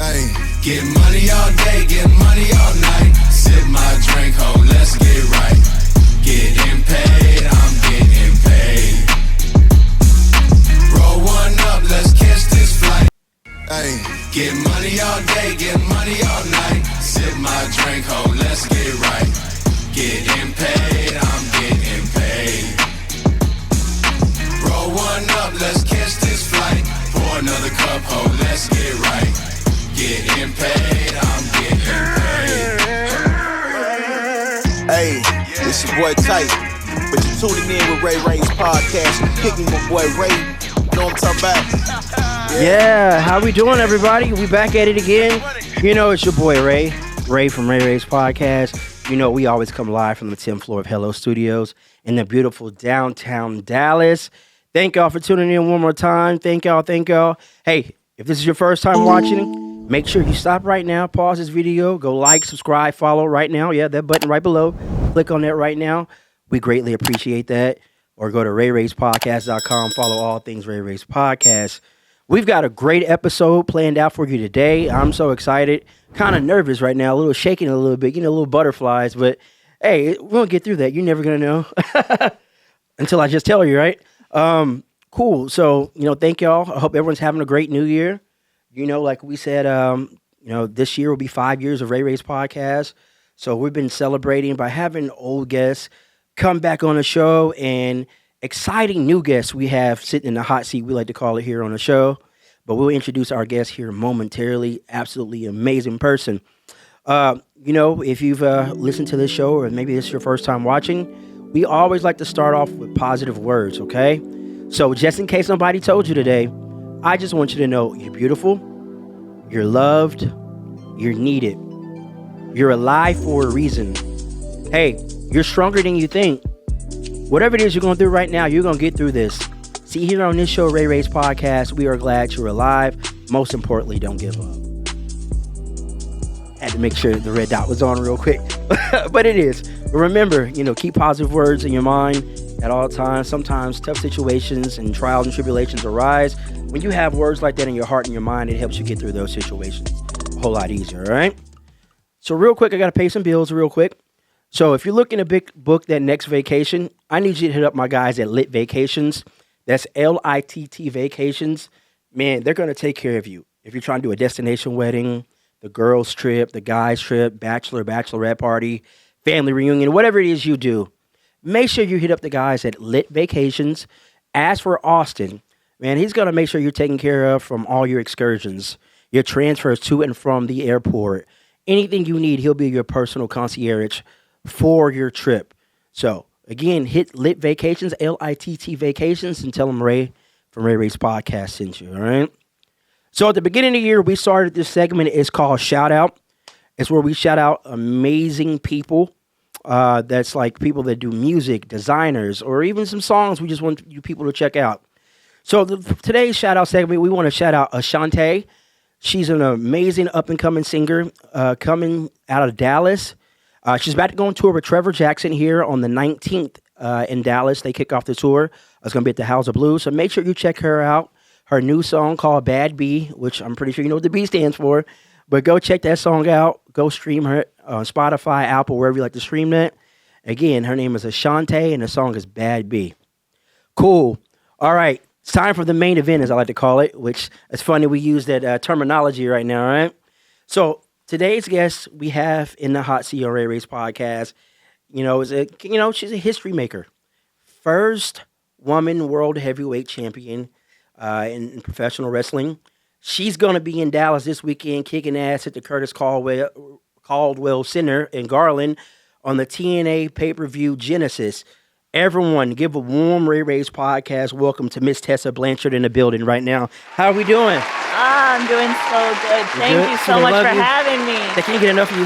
Hey, get money all day, get money all night. Sip my drink, ho, let's get right. Getting paid, I'm getting paid. Roll one up, let's catch this flight. Hey, get money all day, get money all night. Sip my drink, ho, let's get right. Getting paid, I'm getting paid. Roll one up, let's catch this flight. Pour another cup, ho, let's get right. Getting paid, I'm getting paid. Hey, it's your boy Tight. But you tuning in with Ray's podcast. Kicking my boy Ray. You know what I'm talking about? Yeah, how we doing, everybody? We back at it again. You know, it's your boy Ray from Ray's podcast. You know, we always come live from the 10th floor of Hello Studios in the beautiful downtown Dallas. Thank y'all for tuning in one more time. Thank y'all. Hey, if this is your first time watching, make sure you stop right now, pause this video, go like, subscribe, follow right now. Yeah, that button right below. Click on that right now. We greatly appreciate that. Or go to rayrayspodcast.com. Follow all things Ray Ray's Podcast. We've got a great episode planned out for you today. I'm so excited. Kind of nervous right now. A little shaking a little bit. You know, little butterflies. But, hey, we're going to get through that. You're never going to know. Until I just tell you, right? Cool. So, thank y'all. I hope everyone's having a great new year. Like we said, this year will be 5 years of Ray's Podcast. So we've been celebrating by having old guests come back on the show and exciting new guests we have sitting in the hot seat, we like to call it here on the show. But we'll introduce our guest here momentarily. Absolutely amazing person. If you've listened to this show or maybe this is your first time watching, we always like to start off with positive words, okay? So just in case nobody told you today, I just want you to know you're beautiful, you're loved, you're needed, you're alive for a reason. Hey, you're stronger than you think. Whatever it is you're going through right now, you're going to get through this. See, here on this show, Ray's Podcast, we are glad you're alive. Most importantly, don't give up. Had to make sure the red dot was on real quick. But it is. But remember, keep positive words in your mind at all times. Sometimes tough situations and trials and tribulations arise. When you have words like that in your heart and your mind, it helps you get through those situations a whole lot easier, all right? So real quick, I got to pay some bills real quick. So if you're looking to book that next vacation, I need you to hit up my guys at Lit Vacations. That's LITT Vacations. Man, they're going to take care of you. If you're trying to do a destination wedding, the girls' trip, the guys' trip, bachelorette party, family reunion, whatever it is you do, make sure you hit up the guys at Lit Vacations. As for Austin, man, he's going to make sure you're taken care of from all your excursions, your transfers to and from the airport. Anything you need, he'll be your personal concierge for your trip. So, again, hit Lit Vacations, LITT Vacations, and tell them Ray from Ray's Podcast sent you, all right? So, at the beginning of the year, we started this segment. It's called Shout Out. It's where we shout out amazing people. That's like people that do music, designers, or even some songs we just want you people to check out. So, today's shout out segment, we want to shout out Ashante. She's an amazing up-and-coming singer coming out of Dallas. She's about to go on tour with Trevor Jackson here on the 19th in Dallas. They kick off the tour. It's going to be at the House of Blues. So make sure you check her out. Her new song called Bad B, which I'm pretty sure you know what the B stands for. But go check that song out. Go stream her on Spotify, Apple, wherever you like to stream that. Again, her name is Ashante, and the song is Bad B. Cool. All right. It's time for the main event, as I like to call it, which it's funny we use that terminology right now, all right? So today's guest we have in the hot seat on Ray's Podcast, she's a history maker. First woman world heavyweight champion in professional wrestling. She's going to be in Dallas this weekend kicking ass at the Curtis Caldwell Center in Garland on the TNA pay-per-view Genesis. Everyone, give a warm Ray's Podcast welcome to Miss Tessa Blanchard in the building right now. How are we doing? I'm doing so good. Thank you so much for having me. They can't get enough of you.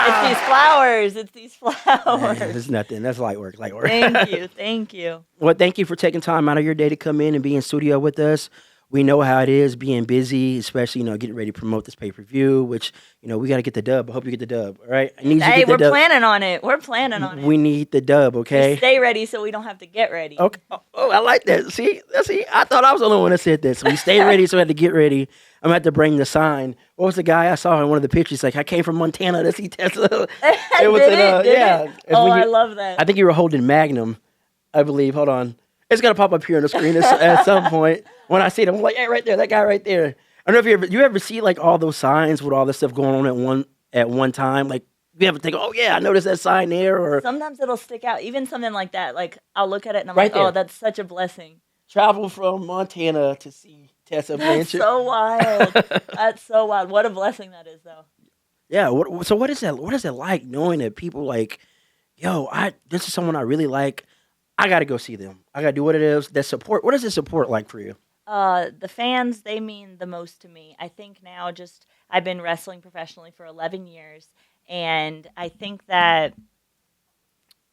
It's these flowers. It's nothing. That's light work. Thank you. Well, thank you for taking time out of your day to come in and be in studio with us. we know how it is being busy, especially, getting ready to promote this pay-per-view, which, we got to get the dub. I hope you get the dub, all right? I need you to Hey, get the we're dub. planning on it. We're planning on it. We need the dub, We okay? stay ready so we don't have to get ready. Okay. Oh, I like that. See, I thought I was the only one that said that. So we stay ready, so we had to get ready. I'm going to have to bring the sign. What was the guy I saw in one of the pictures? Like, I came from Montana to see Tessa. It was yeah. Oh, I love that. I think you were holding Magnum, I believe. Hold on. It's going to pop up here on the screen at some point. When I see it, I'm like, hey, right there, that guy right there. I don't know if you ever see like all those signs with all this stuff going on at one time. Like, you ever think, oh yeah, I noticed that sign there, or Sometimes it'll stick out. Even something like that. Like, I'll look at it and I'm Right like, there. oh, that's such a blessing. travel from Montana to see Tessa Blanchard. That's so wild. That's so wild. What a blessing that is, though. Yeah. So what is that? What is it like knowing that people like, yo, this is someone I really like. I got to go see them. I got to do what it is. That support. What is the support like for you? The fans, they mean the most to me. I think now I've been wrestling professionally for 11 years, and I think that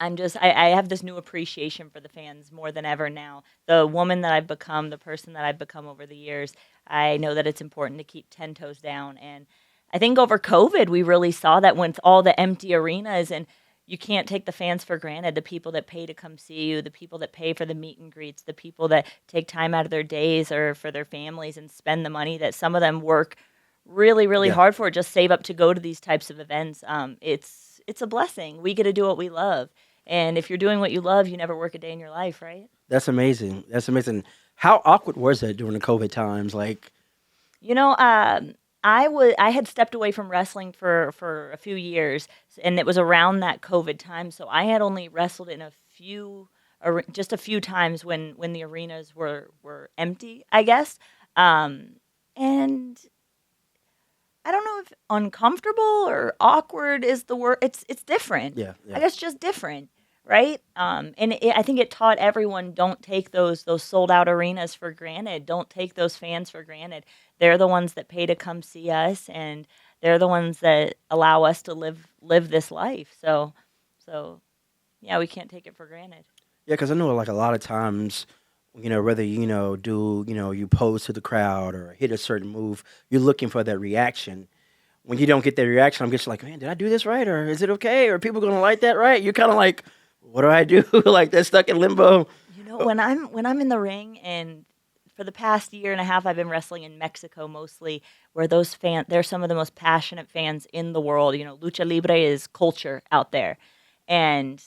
I have this new appreciation for the fans more than ever now. The woman that I've become, the person that I've become over the years, I know that it's important to keep 10 toes down. And I think over COVID, we really saw that with all the empty arenas, and you can't take the fans for granted, the people that pay to come see you, the people that pay for the meet and greets, the people that take time out of their days or for their families and spend the money that some of them work really, really hard for, just save up to go to these types of events. It's a blessing. We get to do what we love. And if you're doing what you love, you never work a day in your life, right? That's amazing. That's amazing. How awkward was that during the COVID times? Like, You know, I had stepped away from wrestling for a few years, and it was around that COVID time. So I had only wrestled in just a few times when the arenas were empty, I guess. And I don't know if uncomfortable or awkward is the word. It's different. yeah. I guess just different, right? I think it taught everyone, don't take those sold out arenas for granted. Don't take those fans for granted. They're the ones that pay to come see us, and they're the ones that allow us to live this life. So yeah, we can't take it for granted. Yeah, because I know like a lot of times, whether you pose to the crowd or hit a certain move, you're looking for that reaction. When you don't get that reaction, I'm just like, man, did I do this right, or is it okay, or are people gonna like that right? You're kind of like, what do I do? Like they're stuck in limbo. When I'm in the ring, and for the past year and a half, I've been wrestling in Mexico mostly, where those fans, they're some of the most passionate fans in the world. Lucha Libre is culture out there, and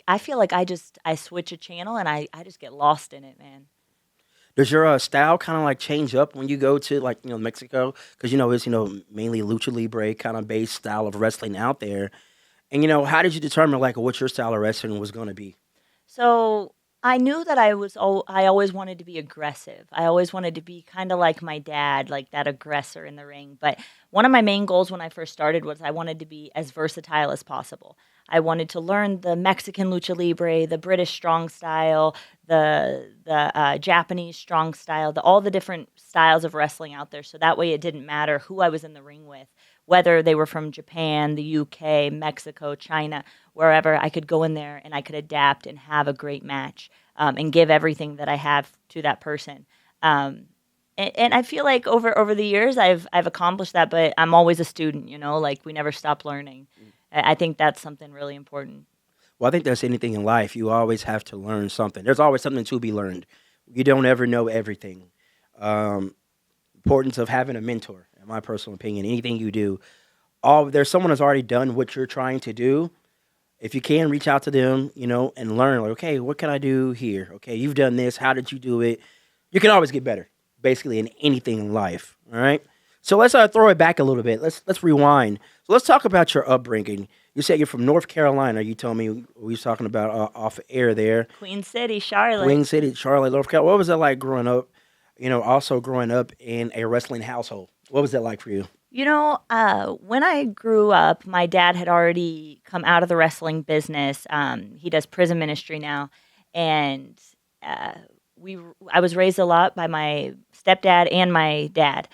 I feel like I switch a channel and I just get lost in it, man. Does your style kind of like change up when you go to like Mexico? Because it's mainly Lucha Libre kind of based style of wrestling out there. And how did you determine like what your style of wrestling was going to be? So I knew that I always wanted to be aggressive. I always wanted to be kind of like my dad, like that aggressor in the ring. But one of my main goals when I first started was I wanted to be as versatile as possible. I wanted to learn the Mexican lucha libre, the British strong style, the Japanese strong style, all the different styles of wrestling out there. So that way it didn't matter who I was in the ring with, whether they were from Japan, the UK, Mexico, China, wherever. I could go in there and I could adapt and have a great match and give everything that I have to that person. And I feel like over the years I've accomplished that, but I'm always a student, like we never stop learning. I think that's something really important. Well, I think that's anything in life. You always have to learn something. There's always something to be learned. You don't ever know everything. Importance of having a mentor, in my personal opinion. Anything you do, there's someone that's already done what you're trying to do. If you can, reach out to them, and learn. Like, okay, what can I do here? Okay, you've done this. How did you do it? You can always get better, basically, in anything in life. All right. So let's throw it back a little bit. Let's rewind. So let's talk about your upbringing. You said you're from North Carolina. You told me we was talking about off air there. Queen City, Charlotte. Queen City, Charlotte, North Carolina. What was it like growing up? Also growing up in a wrestling household. What was that like for you? When I grew up, my dad had already come out of the wrestling business. He does prison ministry now, and I was raised a lot by my stepdad and my dad,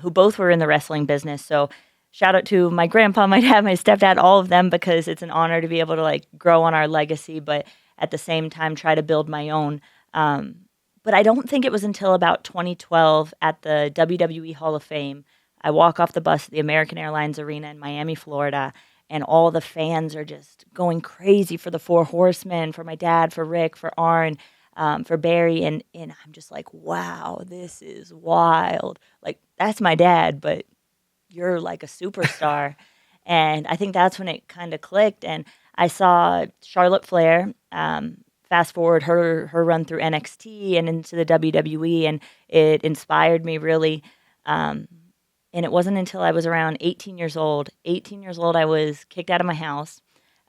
who both were in the wrestling business. So shout out to my grandpa, my dad, my stepdad, all of them, because it's an honor to be able to like grow on our legacy, but at the same time try to build my own. But I don't think it was until about 2012 at the WWE Hall of Fame. I walk off the bus at the American Airlines Arena in Miami, Florida, and all the fans are just going crazy for the Four Horsemen, for my dad, for Rick, for Arn, for Barry. And I'm just like, wow, this is wild. Like, that's my dad, but you're like a superstar. And I think that's when it kind of clicked. And I saw Charlotte Flair, fast forward her run through NXT and into the WWE, and it inspired me really. And it wasn't until I was around 18 years old. 18 years old, I was kicked out of my house.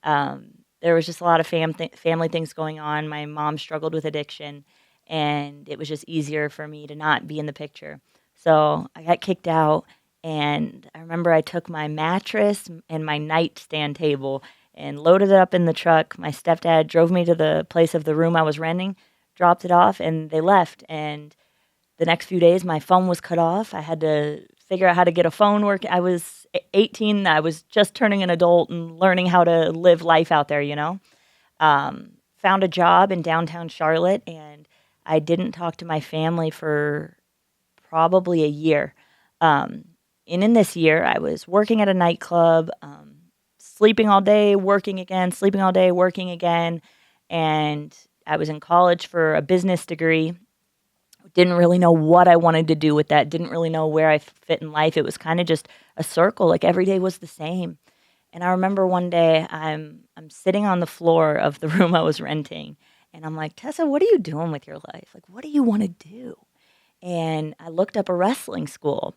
There was just a lot of family things going on. My mom struggled with addiction, and it was just easier for me to not be in the picture. So I got kicked out, and I remember I took my mattress and my nightstand table and loaded it up in the truck. My stepdad drove me to the place of the room I was renting, dropped it off, and they left. And the next few days, my phone was cut off. I had to figure out how to get a phone working. I was 18. I was just turning an adult and learning how to live life out there, you know. Found a job in downtown Charlotte, and I didn't talk to my family for probably a year. And in this year, I was working at a nightclub, sleeping all day, working again, sleeping all day, working again. And I was in college for a business degree. Didn't really know what I wanted to do with that. Didn't really know where I fit in life. It was kind of just a circle. Like every day was the same. And I remember one day I'm sitting on the floor of the room I was renting. And I'm like, Tessa, what are you doing with your life? Like, what do you want to do? And I looked up a wrestling school.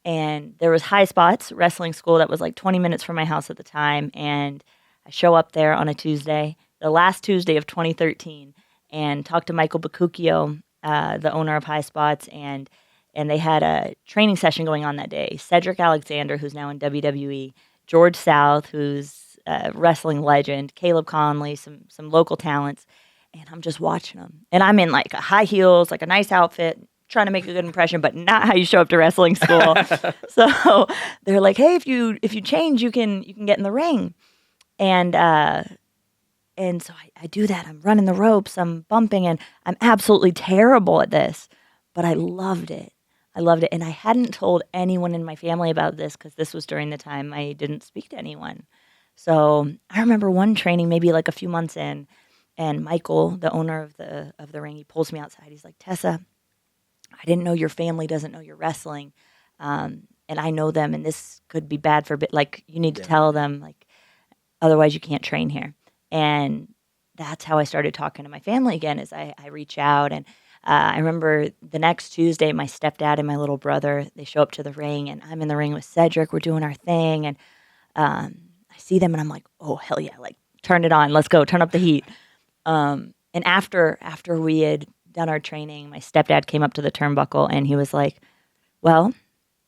And there was High Spots wrestling school that was like 20 minutes from my house at the time. And I show up there on a Tuesday, the last Tuesday of 2013, and talk to Michael Bacucchio, the owner of High Spots, and they had a training session going on that day. Cedric Alexander, who's now in WWE, George South, who's a wrestling legend, Caleb Conley, some local talents. And I'm just watching them. And I'm in like high heels, like a nice outfit, trying to make a good impression, but not how you show up to wrestling school. So they're like, hey, if you change, you can get in the ring. And so I do that. I'm running the ropes, I'm bumping, and I'm absolutely terrible at this, but I loved it. And I hadn't told anyone in my family about this because this was during the time I didn't speak to anyone. So I remember one training, maybe like a few months in, and Michael, the owner of the ring, he pulls me outside. He's like, Tessa, I didn't know your family doesn't know you're wrestling, and I know them, and this could be bad for a bit. Like, you need to tell them, like, otherwise you can't train here. And that's how I started talking to my family again, is I reach out. And I remember the next Tuesday, my stepdad and my little brother, they show up to the ring, and I'm in the ring with Cedric. We're doing our thing, and I see them, and I'm like, oh, hell yeah, like, turn it on. Let's go. Turn up the heat. And after we had done our training, my stepdad came up to the turnbuckle, and he was like, well,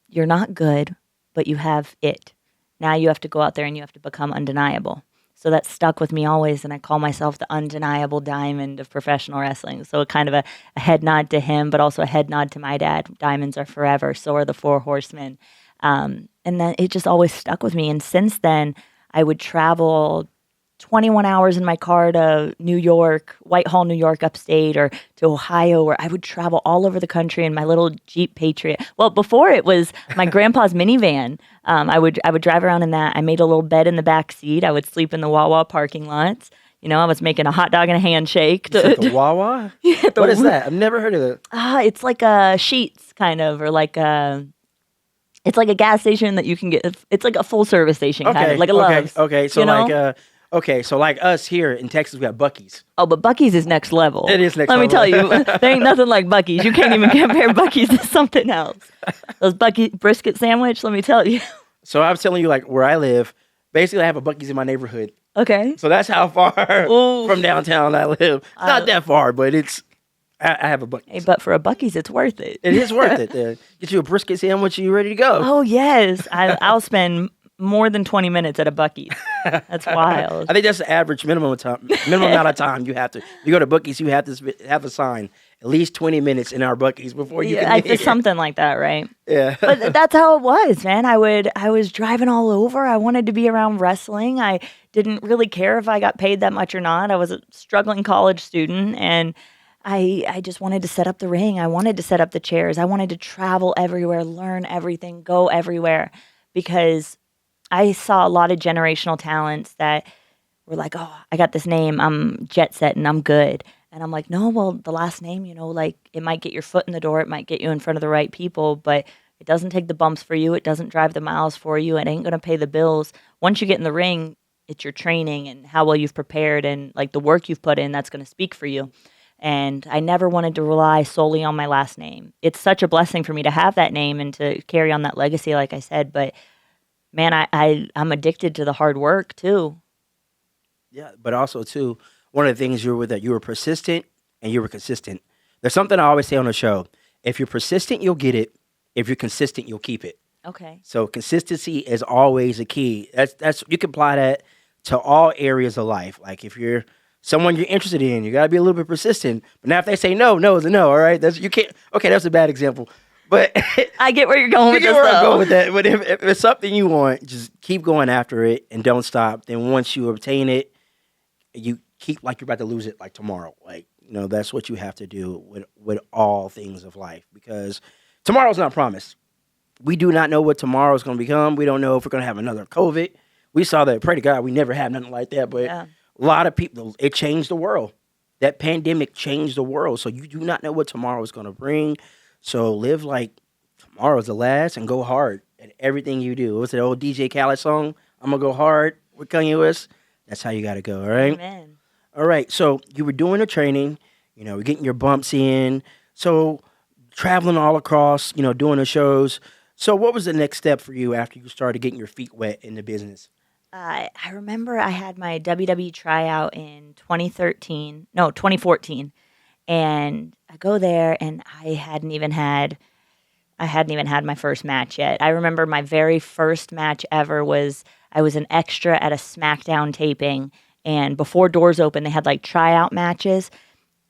you're not good, but you have it. Now you have to go out there and you have to become undeniable. So that stuck with me always, and I call myself the undeniable diamond of professional wrestling. So kind of a head nod to him, but also a head nod to my dad. Diamonds are forever. So are the Four Horsemen. And then it just always stuck with me. And since then, I would travel 21 hours in my car to New York, Whitehall, New York, upstate, or to Ohio, where I would travel all over the country in my little Jeep Patriot. Well, before it was my grandpa's minivan. I would drive around in that. I made a little bed in the back seat. I would sleep in the Wawa parking lots. You know, I was making a hot dog and a handshake. The Wawa? Yeah, what is that? I've never heard of it. It's like a Sheetz kind of, or like a... It's like a gas station that you can get. It's like a full service station, kind of like a Love's. Okay, so like us here in Texas, we got Buc-ee's. Oh, but Buc-ee's is next level. It is next level. level. Let me tell you, there ain't nothing like Buc-ee's. You can't even compare Buc-ee's to something else. Those Buc-ee's brisket sandwich, let me tell you. So I was telling you, like, where I live, basically I have a Buc-ee's in my neighborhood. Okay. So that's how far from downtown I live. It's not that far, but I have a Buc-ee's. Hey, but for a Buc-ee's, it's worth it. It is worth it. Get you a brisket sandwich and you're ready to go. Oh, yes. I'll spend more than 20 minutes at a Buc-ee's. That's wild. I think that's the average minimum amount of time you have to. You go to Buc-ee's, you have to have a sign at least 20 minutes in our Buc-ee's before you can it's something like that, right? Yeah. But that's how it was, man. I was driving all over. I wanted to be around wrestling. I didn't really care if I got paid that much or not. I was a struggling college student, and I just wanted to set up the ring. I wanted to set up the chairs. I wanted to travel everywhere, learn everything, go everywhere, because I saw a lot of generational talents that were like, oh, I got this name. I'm jet set and I'm good. And I'm like, no, well, the last name, like it might get your foot in the door. It might get you in front of the right people, but it doesn't take the bumps for you. It doesn't drive the miles for you. It ain't going to pay the bills. Once you get in the ring, it's your training and how well you've prepared and like the work you've put in that's going to speak for you. And I never wanted to rely solely on my last name. It's such a blessing for me to have that name and to carry on that legacy, like I said. But man, I'm addicted to the hard work too. Yeah, but also too, one of the things you were persistent and you were consistent. There's something I always say on the show: if you're persistent, you'll get it. If you're consistent, you'll keep it. Okay. So consistency is always a key. That's you can apply that to all areas of life. Like if you're someone you're interested in, you gotta be a little bit persistent. But now if they say no, no is a no. All right, you can't. Okay, that's a bad example. But I get where you're going with this, where I'm though. going with that. But if it's something you want, just keep going after it and don't stop. Then once you obtain it, you keep like you're about to lose it like tomorrow. Like, that's what you have to do with all things of life, because tomorrow's not promised. We do not know what tomorrow is going to become. We don't know if we're going to have another COVID. We saw that. Pray to God we never have nothing like that. But a lot of people, it changed the world. That pandemic changed the world. So you do not know what tomorrow is going to bring. So live like tomorrow's the last and go hard at everything you do. What's that old DJ Khaled song? I'm going to go hard with Kanye West. That's how you got to go, all right? Amen. All right, so you were doing the training, we're getting your bumps in. So traveling all across, doing the shows. So what was the next step for you after you started getting your feet wet in the business? I remember I had my WWE tryout in 2014. And I go there and I hadn't even had my first match yet. I remember my very first match ever was I was an extra at a SmackDown taping, and before doors open, they had like tryout matches,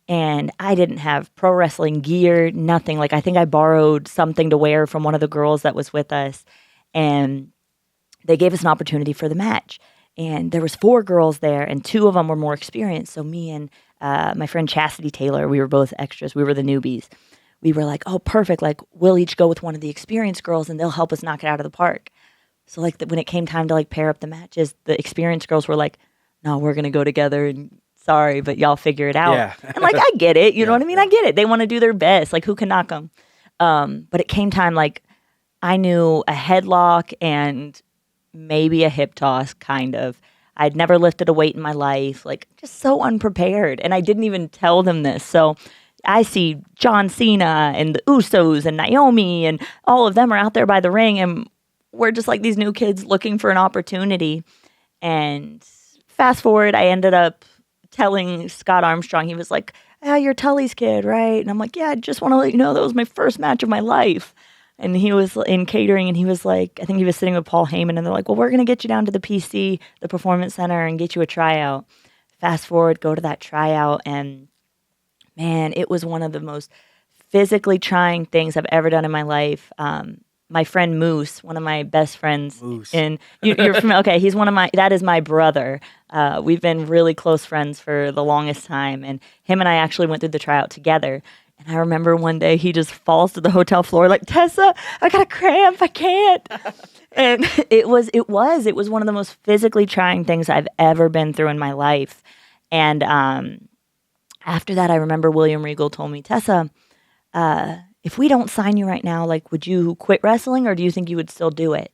and I didn't have pro wrestling gear, nothing. Like I think I borrowed something to wear from one of the girls that was with us, and they gave us an opportunity for the match. And there was 4 girls there, and 2 of them were more experienced. So me and my friend Chastity Taylor, we were both extras. We were the newbies. We were like, oh, perfect. Like, we'll each go with one of the experienced girls, and they'll help us knock it out of the park. So, like, when it came time to, like, pair up the matches, the experienced girls were like, no, we're going to go together, and sorry, but y'all figure it out. Yeah. And, like, I get it. You know what I mean? I get it. They want to do their best. Like, who can knock them? But it came time, like, I knew a headlock and maybe a hip toss, kind of. I'd never lifted a weight in my life, like, just so unprepared. And I didn't even tell them this. So I see John Cena and the Usos and Naomi and all of them are out there by the ring, and we're just like these new kids looking for an opportunity. And fast forward, I ended up telling Scott Armstrong, he was like, you're Tully's kid, right? And I'm like, yeah, I just want to let you know that was my first match of my life. And he was in catering, and he was like, I think he was sitting with Paul Heyman, and they're like, well, we're going to get you down to the PC, the Performance Center, and get you a tryout. Fast forward, go to that tryout, and man, it was one of the most physically trying things I've ever done in my life. My friend Moose, one of my best friends, and you're familiar. Okay, that is my brother. We've been really close friends for the longest time, and him and I actually went through the tryout together. And I remember one day he just falls to the hotel floor like, Tessa, I got a cramp, I can't. And it was one of the most physically trying things I've ever been through in my life. And after that, I remember William Regal told me, Tessa, if we don't sign you right now, like, would you quit wrestling, or do you think you would still do it?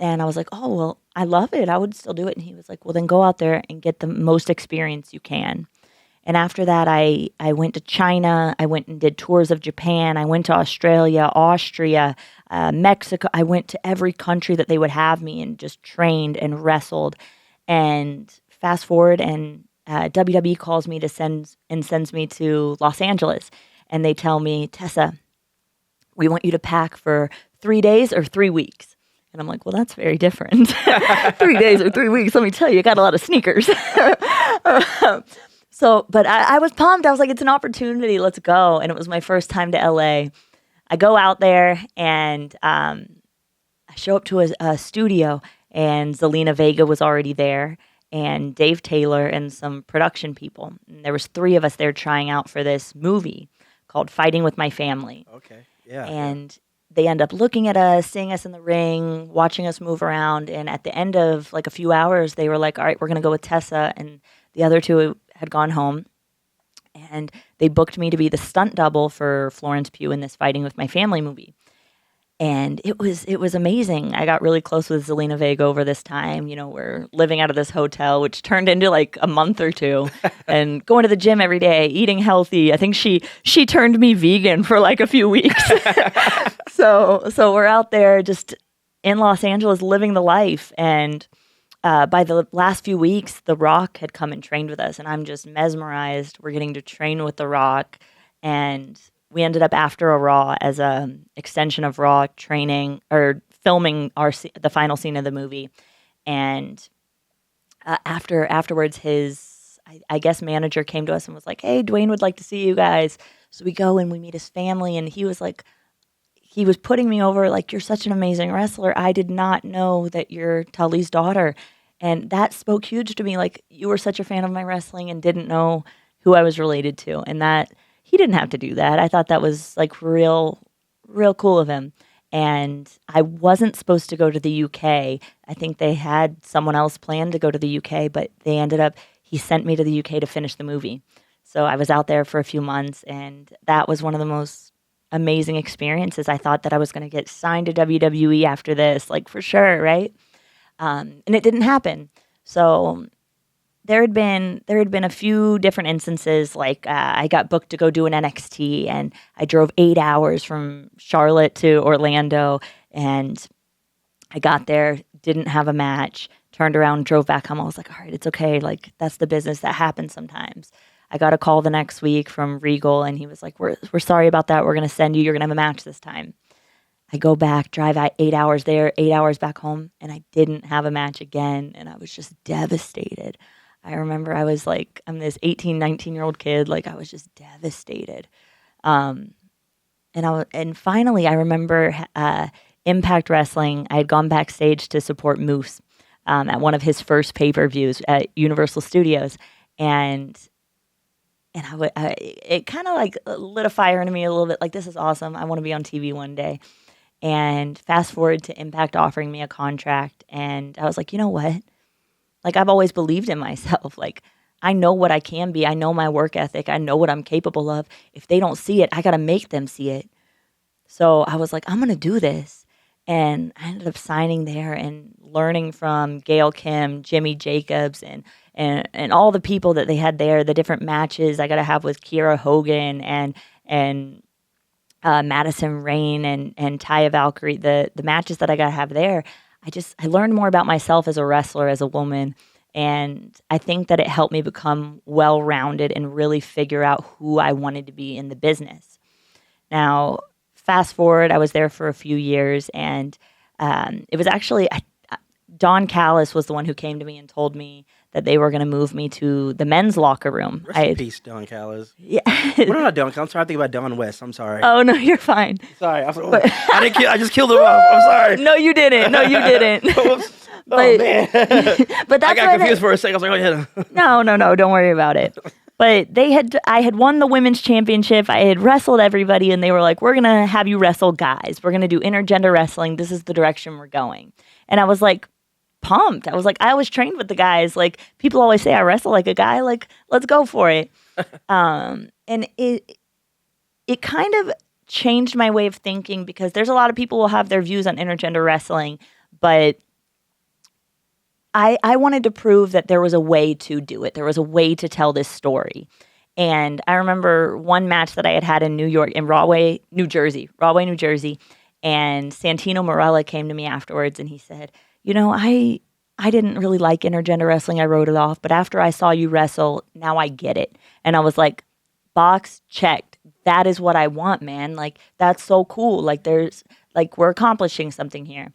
And I was like, oh, well, I love it. I would still do it. And he was like, well, then go out there and get the most experience you can. And after that, I went to China. I went and did tours of Japan. I went to Australia, Austria, Mexico. I went to every country that they would have me and just trained and wrestled. And fast forward, and WWE calls me to sends me to Los Angeles. And they tell me, Tessa, we want you to pack for 3 days or 3 weeks. And I'm like, well, that's very different. 3 days or 3 weeks. Let me tell you, I got a lot of sneakers. But I was pumped. I was like, it's an opportunity. Let's go. And it was my first time to LA. I go out there, and I show up to a studio, and Zelina Vega was already there. and Dave Taylor and some production people. And there was 3 of us there trying out for this movie called Fighting with My Family. Okay. Yeah. And they end up looking at us, seeing us in the ring, watching us move around. And at the end of like a few hours, they were like, all right, we're going to go with Tessa. And the other 2 had gone home. And they booked me to be the stunt double for Florence Pugh in this Fighting with My Family movie. And it was amazing. I got really close with Zelina Vega over this time. You know, we're living out of this hotel, which turned into like a month or 2, and going to the gym every day, eating healthy. I think she turned me vegan for like a few weeks. So we're out there just in Los Angeles living the life. And by the last few weeks, The Rock had come and trained with us, and I'm just mesmerized. We're getting to train with The Rock, and we ended up after a Raw as a extension of Raw training or filming the final scene of the movie. And afterwards, his I guess manager came to us and was like, "Hey, Dwayne would like to see you guys." So we go and we meet his family, and he was like, he was putting me over like, "You're such an amazing wrestler. I did not know that you're Tully's daughter." And that spoke huge to me. Like, you were such a fan of my wrestling and didn't know who I was related to, and that. He didn't have to do that. I thought that was like real cool of him. And I wasn't supposed to go to the UK. I think they had someone else planned to go to the UK, but he sent me to the UK to finish the movie. So I was out there for a few months, and that was one of the most amazing experiences. I thought that I was going to get signed to WWE after this, like for sure, right? And it didn't happen. So there had been a few different instances, like I got booked to go do an NXT, and I drove 8 hours from Charlotte to Orlando, and I got there, didn't have a match, turned around, drove back home. I was like, all right, it's okay. Like, that's the business that happens sometimes. I got a call the next week from Regal, and he was like, we're sorry about that. We're going to send you. You're going to have a match this time. I go back, drive 8 hours there, 8 hours back home, and I didn't have a match again, and I was just devastated. I remember I was like, I'm this 18, 19-year-old kid. Like, I was just devastated. And finally, I remember Impact Wrestling. I had gone backstage to support Moose at one of his first pay-per-views at Universal Studios. And it kind of like lit a fire into me a little bit. Like, this is awesome. I want to be on TV one day. And fast forward to Impact offering me a contract. And I was like, you know what? Like, I've always believed in myself. Like, I know what I can be. I know my work ethic. I know what I'm capable of. If they don't see it, I got to make them see it. So I was like, I'm going to do this. And I ended up signing there and learning from Gail Kim, Jimmy Jacobs, and all the people that they had there, the different matches I got to have with Kiera Hogan and Madison Rain and Taya Valkyrie, the matches that I got to have there. I learned more about myself as a wrestler, as a woman, and I think that it helped me become well-rounded and really figure out who I wanted to be in the business. Now, fast forward, I was there for a few years, and it was actually Don Callis was the one who came to me and told me that they were going to move me to the men's locker room. Rest in peace, Don Callis. Yeah. Well, not Don Callis. I'm trying to think about Don West. I'm sorry. Oh, no, you're fine. Sorry. I just killed him off. I'm sorry. No, you didn't. Man. But that's I got confused for a second. I was like, oh, yeah. No, don't worry about it. But I had won the women's championship. I had wrestled everybody, and they were like, we're going to have you wrestle guys. We're going to do intergender wrestling. This is the direction we're going. And I was like, pumped. I was like, I was trained with the guys. Like, people always say I wrestle like a guy. Like, let's go for it. And it kind of changed my way of thinking, because there's a lot of people who will have their views on intergender wrestling, but I wanted to prove that there was a way to do it. There was a way to tell this story. And I remember one match that I had in New York, in Rahway, New Jersey. And Santino Marella came to me afterwards, and he said, you know, I didn't really like intergender wrestling. I wrote it off. But after I saw you wrestle, now I get it. And I was like, box checked. That is what I want, man. Like, that's so cool. Like, we're accomplishing something here.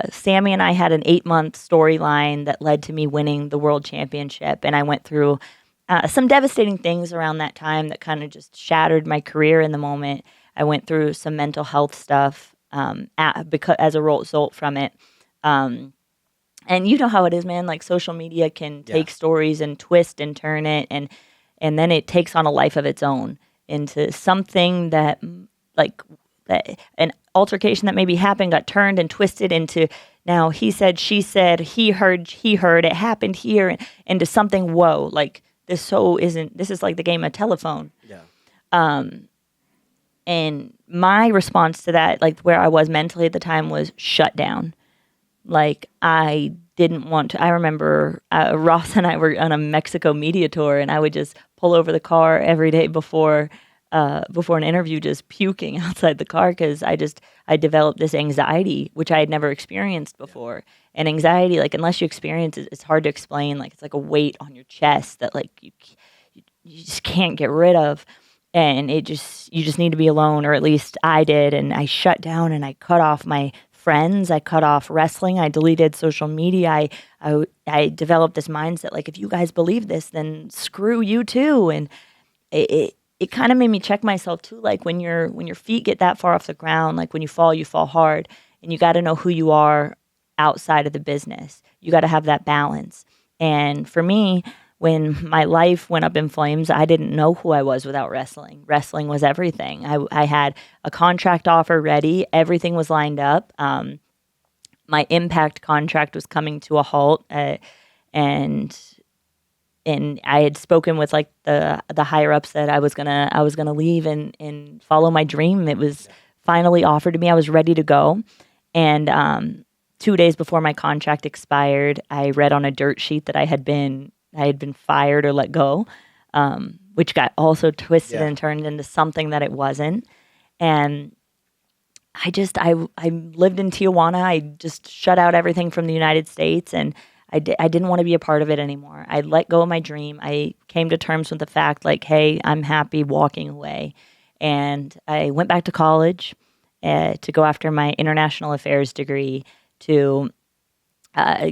Sammy and I had an 8-month storyline that led to me winning the world championship. And I went through some devastating things around that time that kind of just shattered my career in the moment. I went through some mental health stuff as a result from it. And you know how it is, man. Like social media can take stories and twist and turn it, and then it takes on a life of its own into something that, like, that an altercation that maybe happened got turned and twisted into now he said, she said, he heard, it happened here, and into something. Whoa, like this is like the game of telephone. Yeah. And my response to that, like where I was mentally at the time, was shut down. Like, I didn't want to. I remember Ross and I were on a Mexico media tour, and I would just pull over the car every day before an interview, just puking outside the car, because I developed this anxiety, which I had never experienced before. And anxiety, like, unless you experience it, it's hard to explain. Like, it's like a weight on your chest that, like, you just can't get rid of. And you just need to be alone, or at least I did. And I shut down, and I cut off my friends. I cut off wrestling. I deleted social media. I developed this mindset, like, if you guys believe this, then screw you too. And it kind of made me check myself too. Like, when your feet get that far off the ground, like when you fall hard, and you got to know who you are outside of the business. You got to have that balance. And for me, when my life went up in flames, I didn't know who I was without wrestling. Wrestling was everything. I had a contract offer ready. Everything was lined up. My Impact contract was coming to a halt, and I had spoken with, like, the higher ups that I was gonna leave and follow my dream. It was finally offered to me. I was ready to go, and 2 days before my contract expired, I read on a dirt sheet that I had been fired or let go, which got also twisted and turned into something that it wasn't. And I lived in Tijuana. I just shut out everything from the United States, and I didn't want to be a part of it anymore. I let go of my dream. I came to terms with the fact, like, hey, I'm happy walking away. And I went back to college to go after my international affairs degree, to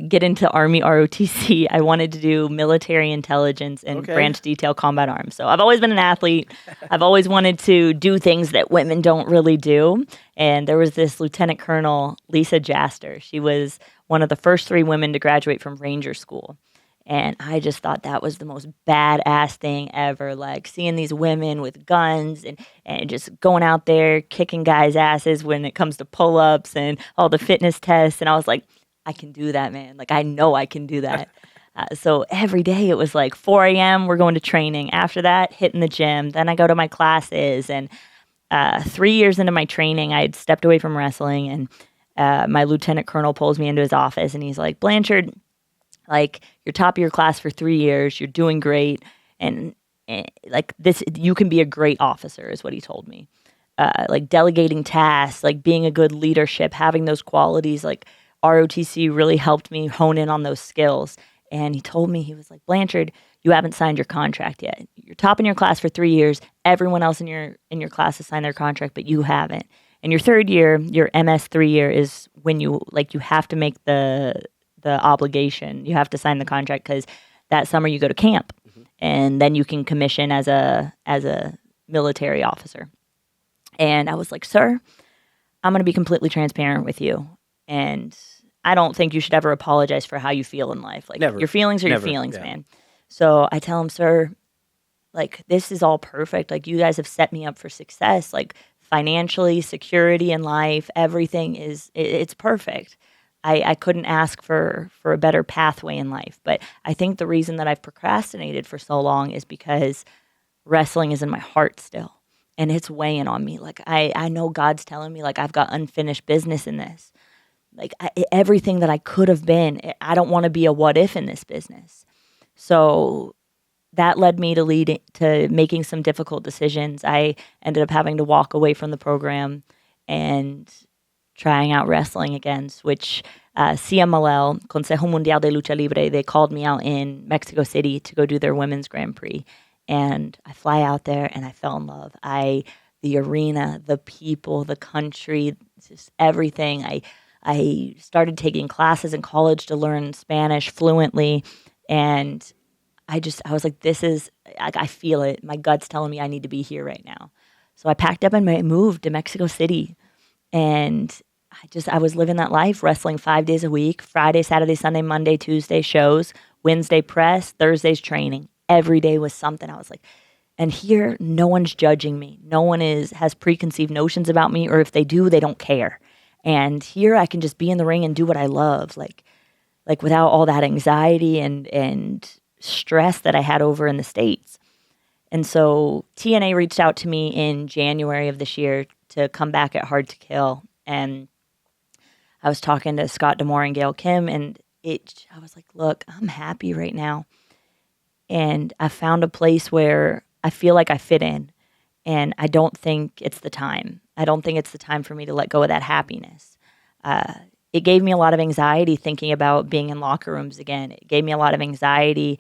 get into Army ROTC. I wanted to do military intelligence and branch detail combat arms. So I've always been an athlete. I've always wanted to do things that women don't really do. And there was this Lieutenant Colonel, Lisa Jaster. She was one of the first 3 women to graduate from Ranger School. And I just thought that was the most badass thing ever. Like, seeing these women with guns and just going out there kicking guys' asses when it comes to pull-ups and all the fitness tests. And I was like, I can do that, man. Like, I know I can do that. So every day it was like 4 a.m., we're going to training. After that, hitting the gym. Then I go to my classes. And 3 years into my training, I had stepped away from wrestling. And my lieutenant colonel pulls me into his office, and he's like, Blanchard, like, you're top of your class for 3 years. You're doing great. And like, this, you can be a great officer, is what he told me. Like, delegating tasks, like being a good leadership, having those qualities, like, ROTC really helped me hone in on those skills. And he told me, he was like, Blanchard, you haven't signed your contract yet. You're top in your class for 3 years. Everyone else in your class has signed their contract, but you haven't. And your third year, your MS 3 year, is when you have to make the obligation. You have to sign the contract, because that summer you go to camp, and then you can commission as a military officer. And I was like, sir, I'm going to be completely transparent with you. And I don't think you should ever apologize for how you feel in life. Like, Never. Your feelings are Never. your feelings, Yeah. man. So I tell him, sir, like, this is all perfect. Like, you guys have set me up for success. Like, financially, security in life, everything it's perfect. I couldn't ask for a better pathway in life. But I think the reason that I've procrastinated for so long is because wrestling is in my heart still. And it's weighing on me. Like, I know God's telling me, like, I've got unfinished business in this. Like, everything that I could have been, I don't want to be a what if in this business. So that led me to making some difficult decisions. I ended up having to walk away from the program and trying out wrestling again, which CMLL, Consejo Mundial de Lucha Libre, they called me out in Mexico City to go do their Women's Grand Prix. And I fly out there, and I fell in love. The arena, the people, the country, just everything. I started taking classes in college to learn Spanish fluently, and I was like, I feel it. My gut's telling me I need to be here right now. So I packed up and I moved to Mexico City, and I was living that life, wrestling 5 days a week, Friday, Saturday, Sunday, Monday, Tuesday shows, Wednesday press, Thursdays training. Every day was something. I was like, and here, no one's judging me. No one has preconceived notions about me, or if they do, they don't care. And here I can just be in the ring and do what I love, like without all that anxiety and stress that I had over in the States. And so TNA reached out to me in January of this year to come back at Hard to Kill. And I was talking to Scott Demore and Gail Kim, and I was like, look, I'm happy right now. And I found a place where I feel like I fit in. And I don't think it's the time. I don't think it's the time for me to let go of that happiness. It gave me a lot of anxiety thinking about being in locker rooms again. It gave me a lot of anxiety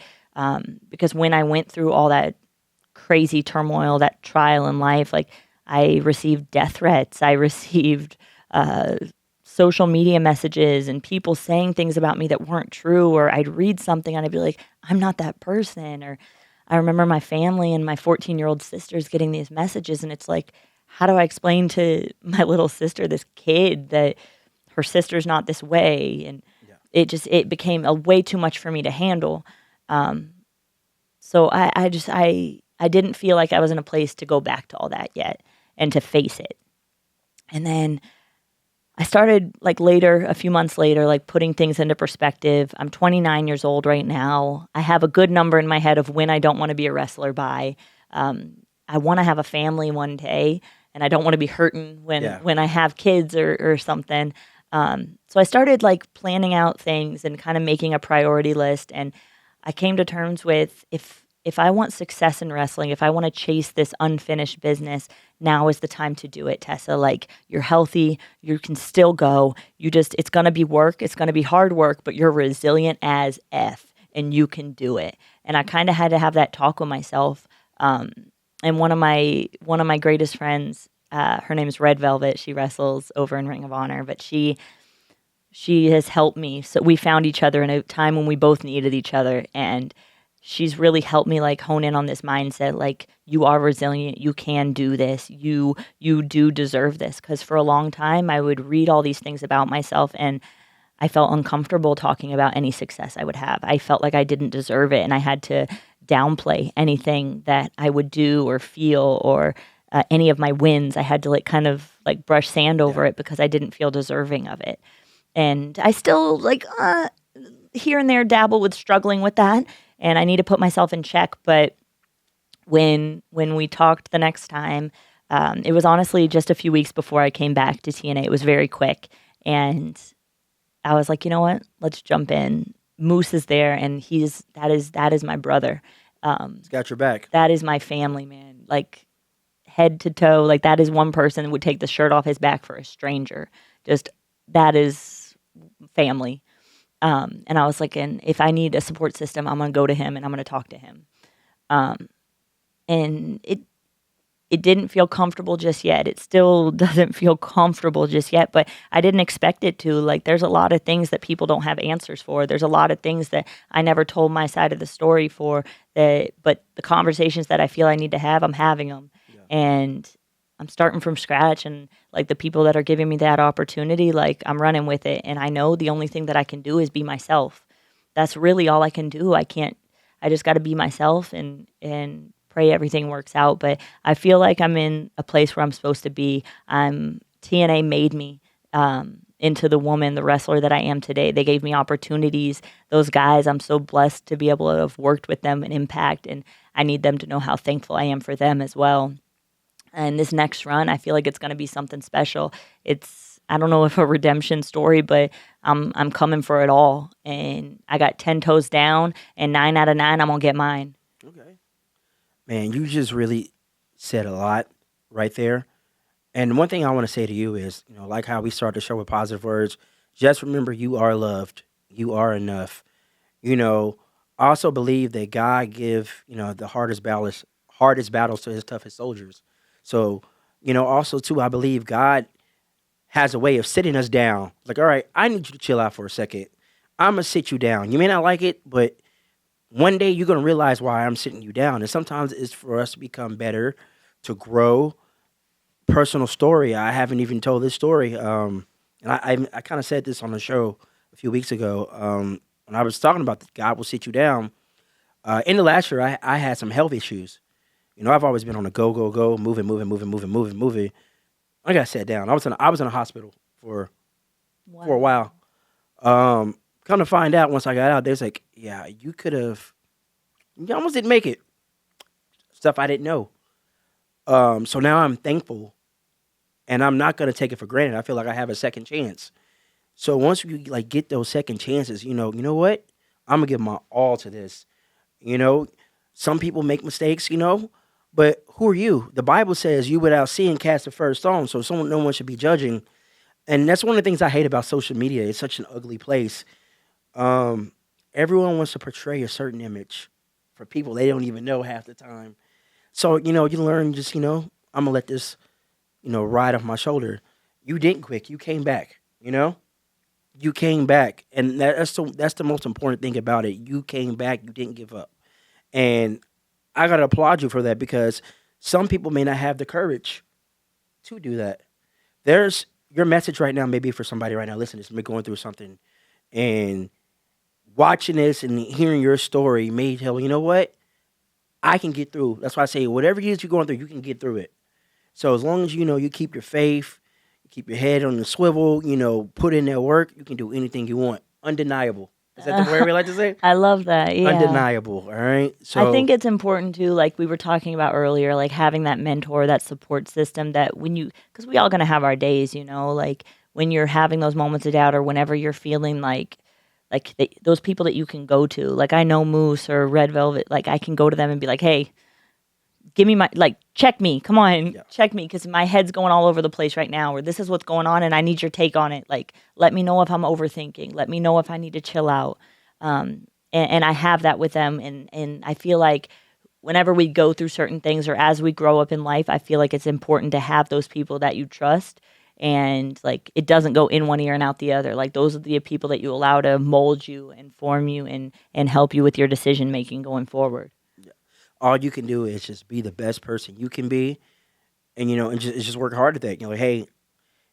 because when I went through all that crazy turmoil, that trial in life, like I received death threats. I received social media messages and people saying things about me that weren't true, or I'd read something and I'd be like, I'm not that person. Or I remember my family and my 14-year-old sisters getting these messages, and it's like, how do I explain to my little sister, this kid, that her sister's not this way? And it became a way too much for me to handle. So I didn't feel like I was in a place to go back to all that yet and to face it. And then I started a few months later, putting things into perspective. I'm 29 years old right now. I have a good number in my head of when I don't want to be a wrestler by. I want to have a family one day, and I don't want to be hurting when I have kids or something. So I started planning out things and kind of making a priority list. And I came to terms with if I want success in wrestling, if I want to chase this unfinished business, now is the time to do it, Tessa. You're healthy, you can still go. It's going to be work, it's going to be hard work, but you're resilient as F, and you can do it. And I kind of had to have that talk with myself. And one of my greatest friends, her name is Red Velvet. She wrestles over in Ring of Honor, but she has helped me. So we found each other in a time when we both needed each other, and she's really helped me hone in on this mindset. You are resilient. You can do this. You do deserve this. Because for a long time, I would read all these things about myself, and I felt uncomfortable talking about any success I would have. I felt like I didn't deserve it, and I had to downplay anything that I would do or feel, or any of my wins. I had to brush sand over it because I didn't feel deserving of it. And I still here and there dabble with struggling with that. And I need to put myself in check. But when we talked the next time, it was honestly just a few weeks before I came back to TNA. It was very quick. And I was like, you know what? Let's jump in. Moose is there, and that is my brother. He's got your back. That is my family, man. Head to toe. That is one person that would take the shirt off his back for a stranger. Just that is family. And I was like, and if I need a support system, I'm going to go to him and I'm going to talk to him. And it didn't feel comfortable just yet. It still doesn't feel comfortable just yet, but I didn't expect it to. There's a lot of things that people don't have answers for. There's a lot of things that I never told my side of the story for, but the conversations that I feel I need to have, I'm having them. Yeah. And I'm starting from scratch, and the people that are giving me that opportunity, I'm running with it. And I know the only thing that I can do is be myself. That's really all I can do. I just got to be myself and pray everything works out. But I feel like I'm in a place where I'm supposed to be. TNA made me into the woman, the wrestler that I am today. They gave me opportunities. Those guys, I'm so blessed to be able to have worked with them and impact, and I need them to know how thankful I am for them as well. And this next run, I feel like it's going to be something special. I don't know if a redemption story, but I'm coming for it all. And I got 10 toes down, and 9 out of 9, I'm going to get mine. Okay. Man, you just really said a lot right there. And one thing I want to say to you is, like how we started the show with positive words, just remember you are loved. You are enough. I also believe that God give, the hardest battles to his toughest soldiers. So, also, too, I believe God has a way of sitting us down. All right, I need you to chill out for a second. I'm going to sit you down. You may not like it, but one day you're going to realize why I'm sitting you down. And sometimes it's for us to become better, to grow. Personal story. I haven't even told this story. And And I kind of said this on the show a few weeks ago when I was talking about that God will sit you down. In the last year, I had some health issues. I've always been on a go, moving. I got sat down. I was in a hospital for a while. Come to find out, once I got out, they was like, yeah, you almost didn't make it. Stuff I didn't know. So now I'm thankful, and I'm not going to take it for granted. I feel like I have a second chance. So once you get those second chances, you know what? I'm going to give my all to this. Some people make mistakes, but who are you? The Bible says you without sin cast the first stone, so no one should be judging. And that's one of the things I hate about social media. It's such an ugly place. Everyone wants to portray a certain image for people they don't even know half the time. So, you learn just, I'm going to let this, ride off my shoulder. You didn't quit. You came back, You came back. And that's the most important thing about it. You came back. You didn't give up. And I got to applaud you for that, because some people may not have the courage to do that. Your message right now may be for somebody right now listening to this, going through something, and watching this and hearing your story may tell, you know what? I can get through. That's why I say whatever it is you're going through, you can get through it. So as long as you keep your faith, you keep your head on the swivel, put in that work, you can do anything you want. Undeniable. Is that the word we like to say? I love that. Yeah. Undeniable. All right. So I think it's important too, like we were talking about earlier, like having that mentor, that support system that because we all gonna have our days, like when you're having those moments of doubt, or whenever you're feeling like those people that you can go to, like I know Moose or Red Velvet, like I can go to them and be like, hey, give me check me, come on, check me, because my head's going all over the place right now, or this is what's going on and I need your take on it. Like, let me know if I'm overthinking. Let me know if I need to chill out. And I have that with them. And I feel like whenever we go through certain things, or as we grow up in life, I feel like it's important to have those people that you trust. And like, it doesn't go in one ear and out the other. Like, those are the people that you allow to mold you and form you and help you with your decision making going forward. All you can do is just be the best person you can be, and and just work hard at that. Hey,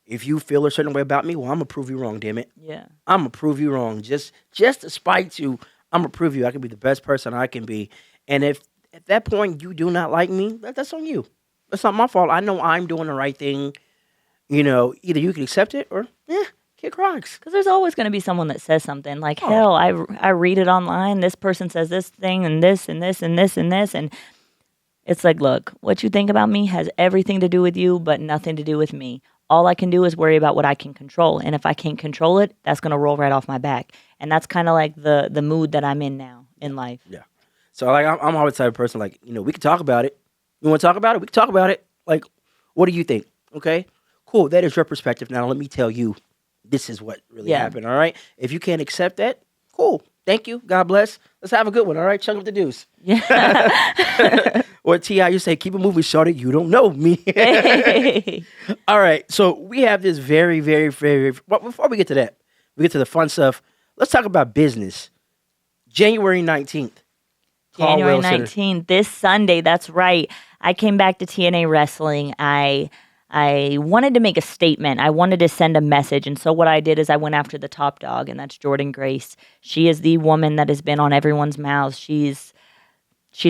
if you feel a certain way about me, well, I'm gonna prove you wrong. Damn it, yeah, I'm gonna prove you wrong. Just to spite you, I'm gonna prove you I can be the best person I can be. And if at that point you do not like me, that's on you. That's not my fault. I know I'm doing the right thing. Either you can accept it or kick rocks. Because there's always going to be someone that says something like, hell, I read it online. This person says this thing and this and this and this and this. And it's like, look, what you think about me has everything to do with you, but nothing to do with me. All I can do is worry about what I can control. And if I can't control it, that's going to roll right off my back. And that's kind of like the mood that I'm in now in life. Yeah. So like, I'm always the type of person, like, we can talk about it. You want to talk about it? We can talk about it. Like, what do you think? Okay, cool. That is your perspective. Now let me tell you, this is what really happened, all right? If you can't accept that, cool. Thank you. God bless. Let's have a good one, all right? Chunk up the deuce. Yeah. Or T.I., you say, keep it moving, shorty. You don't know me. Hey. All right. So we have this very, very, very... Well, before we get to that, we get to the fun stuff. Let's talk about business. January 19th. January 19th, this Sunday, that's right. I came back to TNA Wrestling. I wanted to make a statement. I wanted to send a message. And so what I did is I went after the top dog, and that's Jordynne Grace. She is the woman that has been on everyone's mouths. She's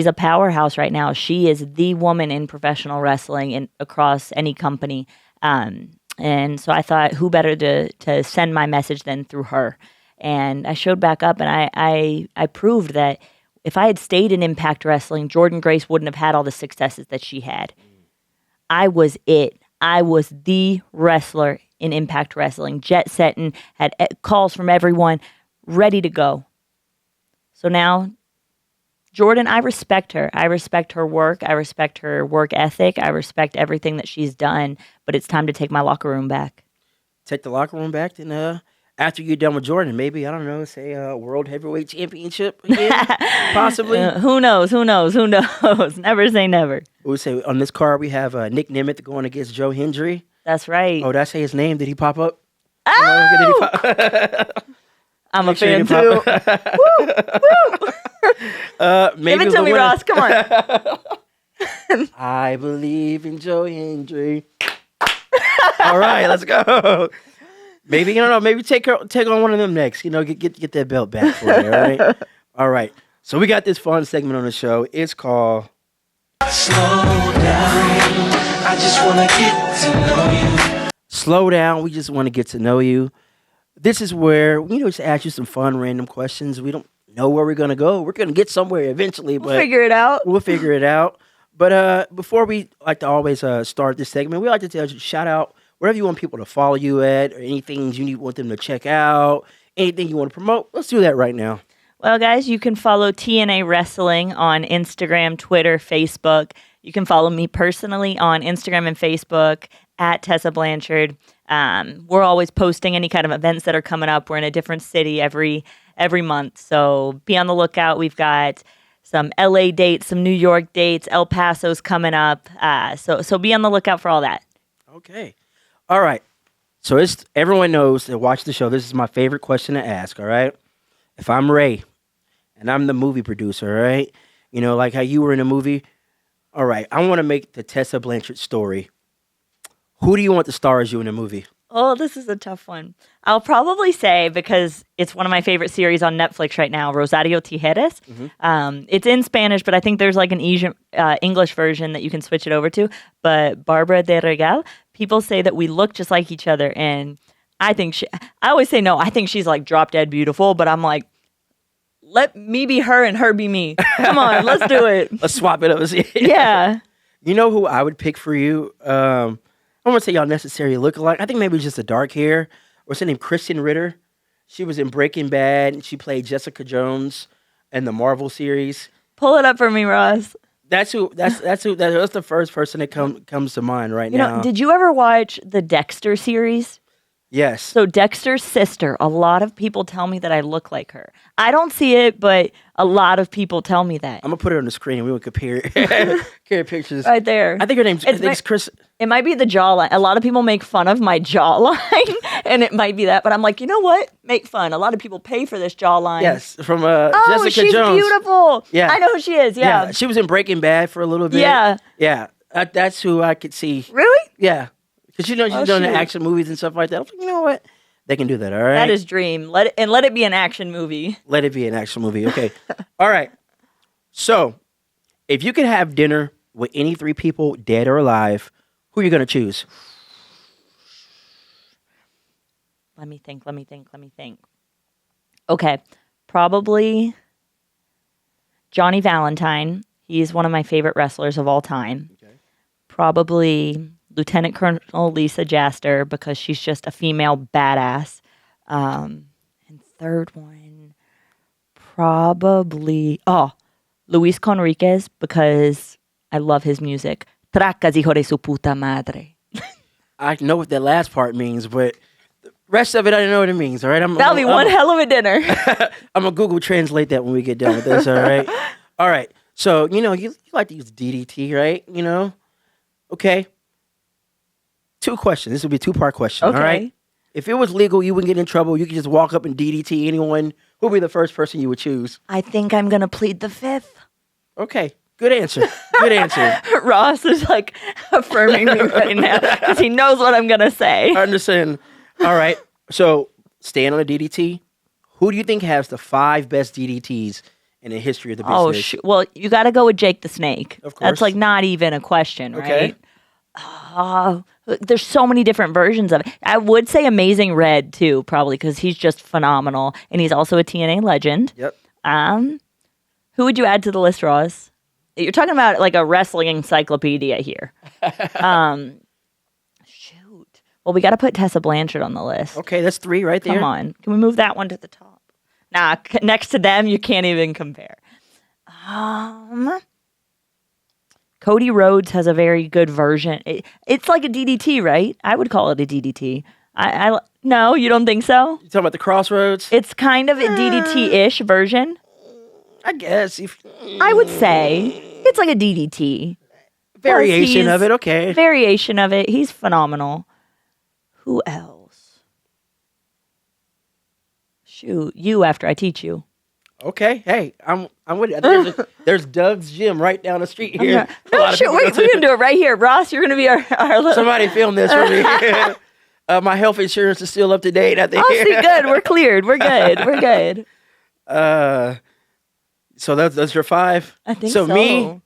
a powerhouse right now. She is the woman in professional wrestling across any company. And so I thought, who better to send my message than through her? And I showed back up, and I proved that if I had stayed in Impact Wrestling, Jordynne Grace wouldn't have had all the successes that she had. I was it. I was the wrestler in Impact Wrestling, jet setting, had calls from everyone, ready to go. So now, Jordynne, I respect her. I respect her work. I respect her work ethic. I respect everything that she's done, but it's time to take my locker room back. Take the locker room back, then after you're done with Jordynne, maybe, I don't know, say a World Heavyweight Championship again, possibly? Who knows? Never say never. We say on this card we have Nick Nemeth going against Joe Hendry. That's right. Oh, did I say his name? Did he pop up? Oh! I'm a fan too. Woo! Maybe give it to me, Ross. Come on. I believe in Joe Hendry. All right, let's go. Maybe, maybe take on one of them next. Get that belt back for you, all right? All right. So we got this fun segment on the show. It's called Slow down. I just want to get to know you. Slow Down. We just want to get to know you. This is where we just ask you some fun, random questions. We don't know where we're going to go. We're going to get somewhere eventually. We'll figure it out. We'll figure it out. But before we like to always start this segment, we like to tell you, shout out wherever you want people to follow you at, or anything you want them to check out, anything you want to promote. Let's do that right now. Well, guys, you can follow TNA Wrestling on Instagram, Twitter, Facebook. You can follow me personally on Instagram and Facebook at Tessa Blanchard. We're always posting any kind of events that are coming up. We're in a different city every month, so be on the lookout. We've got some LA dates, some New York dates, El Paso's coming up. So be on the lookout for all that. Okay. All right. So everyone knows that watch the show. This is my favorite question to ask, all right? If I'm Ray and I'm the movie producer, all right? Like how you were in a movie. All right. I want to make the Tessa Blanchard story. Who do you want to star as you in a movie? Oh, this is a tough one. I'll probably say, because it's one of my favorite series on Netflix right now, Rosario Tijeras. Mm-hmm. It's in Spanish, but I think there's like an English version that you can switch it over to. But Barbara de Regal, people say that we look just like each other. And I always say no. I think she's like drop dead beautiful, but I'm like, let me be her and her be me. Come on, let's do it. Let's swap it up. Yeah. You know who I would pick for you? I don't want to say y'all necessarily look alike. I think maybe it's just the dark hair. What's her name? Kristen Ritter. She was in Breaking Bad. And she played Jessica Jones in the Marvel series. Pull it up for me, Ross. That's the first person that comes to mind right now. Did you ever watch the Dexter series? Yes. So Dexter's sister, a lot of people tell me that I look like her. I don't see it, but a lot of people tell me that. I'm going to put it on the screen and we will compare pictures. Right there. I think her name's Chris. It might be the jawline. A lot of people make fun of my jawline, and it might be that. But I'm like, you know what? Make fun. A lot of people pay for this jawline. Yes, from Jessica she's Jones. Beautiful. Yeah. I know who she is. Yeah. She was in Breaking Bad for a little bit. Yeah. Yeah. That's who I could see. Really? Yeah. Because she's done the action movies and stuff like that. I was like, you know what? They can do that, all right? That is dream. Let it be an action movie. Let it be an action movie. Okay. All right. So, if you could have dinner with any three people, dead or alive, who are you going to choose? Let me think. Okay. Probably Johnny Valentine. He's one of my favorite wrestlers of all time. Okay. Probably Lieutenant Colonel Lisa Jaster, because she's just a female badass. And third one, probably Luis Conriquez, because I love his music. Tracas, hijo de su puta madre. I know what that last part means, but the rest of it, I don't know what it means, all right? That'll be one hell of a dinner. I'm going to Google translate that when we get done with this, all right? All right. So, you like to use DDT, right? Okay. 2 questions. This will be a 2-part question, okay. All right? If it was legal, you wouldn't get in trouble. You could just walk up and DDT anyone. Who would be the first person you would choose? I think I'm going to plead the 5th. Okay. Good answer. Good answer. Ross is like affirming me right now because he knows what I'm going to say. I understand. All right. So, staying on the DDT, who do you think has the 5 best DDTs in the history of the business? Well, you got to go with Jake the Snake. Of course. That's like not even a question, okay. right? There's so many different versions of it. I would say Amazing Red too, probably, because he's just phenomenal, and he's also a TNA legend. Yep. Who would you add to the list, Ross? You're talking about like a wrestling encyclopedia here. Shoot. Well, we got to put Tessa Blanchard on the list. Okay, that's 3 right there. Come on. Can we move that one to the top? Nah, next to them, you can't even compare. Cody Rhodes has a very good version. It's like a DDT, right? I would call it a DDT. No, you don't think so? You talking about the Crossroads? It's kind of a DDT-ish version. I guess. I would say it's like a DDT. Variation of it, okay. Variation of it. He's phenomenal. Who else? Shoot, you after I teach you. Okay, hey, I'm with you. There's Doug's Gym right down the street here. No, shit, we're going to do it right here. Ross, you're going to be our little... Somebody film this for me. My health insurance is still up to date. I think. Oh, see, good. We're cleared. We're good. We're good. So that's your 5. I think so. Me,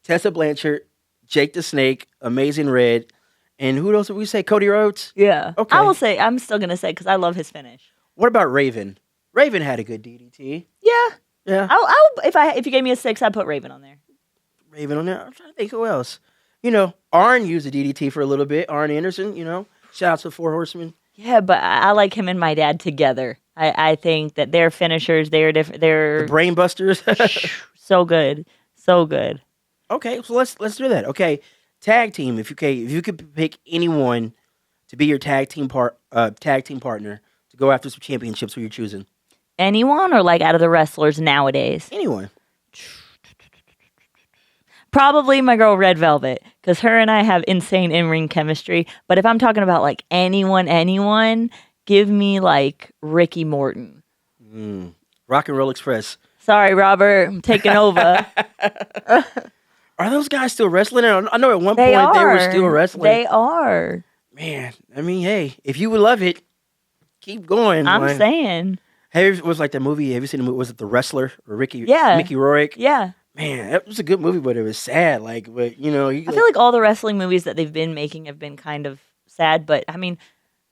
Tessa Blanchard, Jake the Snake, Amazing Red, and who else did we say? Cody Rhodes. Yeah. Okay. I will say. I'm still gonna say because I love his finish. What about Raven? Raven had a good DDT. Yeah. Yeah. If you gave me a 6, I'd put Raven on there. Raven on there. I'm trying to think who else. You know, Arn used a DDT for a little bit. Arn Anderson. You know, shout out to the 4 Horsemen. Yeah, but I like him and my dad together. I think that their finishers, they're different. They're The Brain Busters. so good, so good. Okay, so let's do that. Okay, tag team. If you could pick anyone to be your tag team partner to go after some championships, who you're choosing? Anyone or like out of the wrestlers nowadays? Anyone. Probably my girl Red Velvet, because her and I have insane in-ring chemistry. But if I'm talking about like anyone, give me like Ricky Morton. Rock and Roll Express. Sorry, Robert, I'm taking over. Are those guys still wrestling? I know at one point they were still wrestling. They are. Man, I mean, hey, if you would love it, keep going. I'm saying. Hey, it was like the movie. Have you seen the movie? Was it The Wrestler or Mickey Rourke? Yeah. Man, that was a good movie, but it was sad. Like, but you know, I feel like all the wrestling movies that they've been making have been kind of sad, but I mean,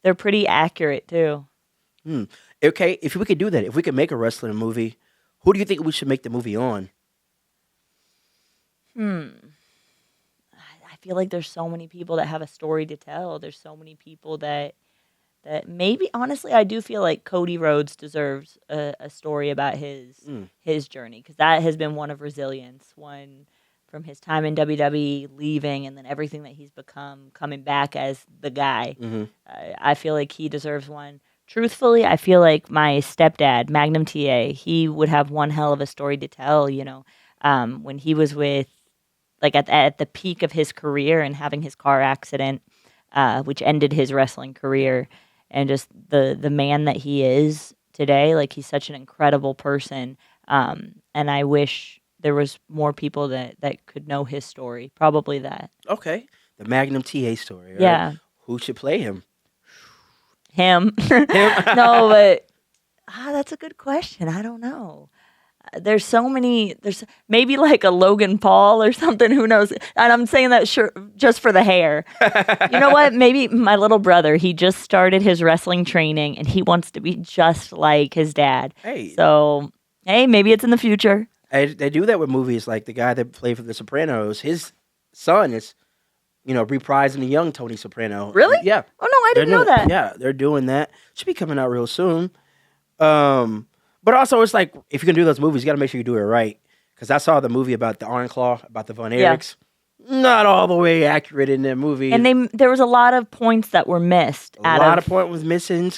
they're pretty accurate too. Okay, if we could do that, if we could make a wrestling movie, who do you think we should make the movie on? I feel like there's so many people that have a story to tell. There's so many people that maybe, honestly, I do feel like Cody Rhodes deserves a story about his journey, because that has been one of resilience, one from his time in WWE, leaving, and then everything that he's become, coming back as the guy. I feel like he deserves one. Truthfully, I feel like my stepdad, Magnum TA, he would have one hell of a story to tell, you know, when he was with, like at the peak of his career and having his car accident, which ended his wrestling career. And just the man that he is today, like he's such an incredible person. And I wish there was more people that could know his story. Probably that. Okay. The Magnum TA story. Right? Yeah. Who should play him? Him. No, but that's a good question. I don't know. There's so many. There's maybe like a Logan Paul or something. Who knows? And I'm saying that just for the hair. You know what? Maybe my little brother. He just started his wrestling training, and he wants to be just like his dad. Hey. So hey, maybe it's in the future. They do that with movies. Like the guy that played for The Sopranos, his son is, reprising the young Tony Soprano. Really? Yeah. Oh no, I didn't know that. Yeah, they're doing that. Should be coming out real soon. But also, it's like, if you're going to do those movies, you got to make sure you do it right. Because I saw the movie about the Iron Claw, about the Von Erichs. Yeah. Not all the way accurate in that movie. And there was a lot of points that were missed. A lot of points was missing.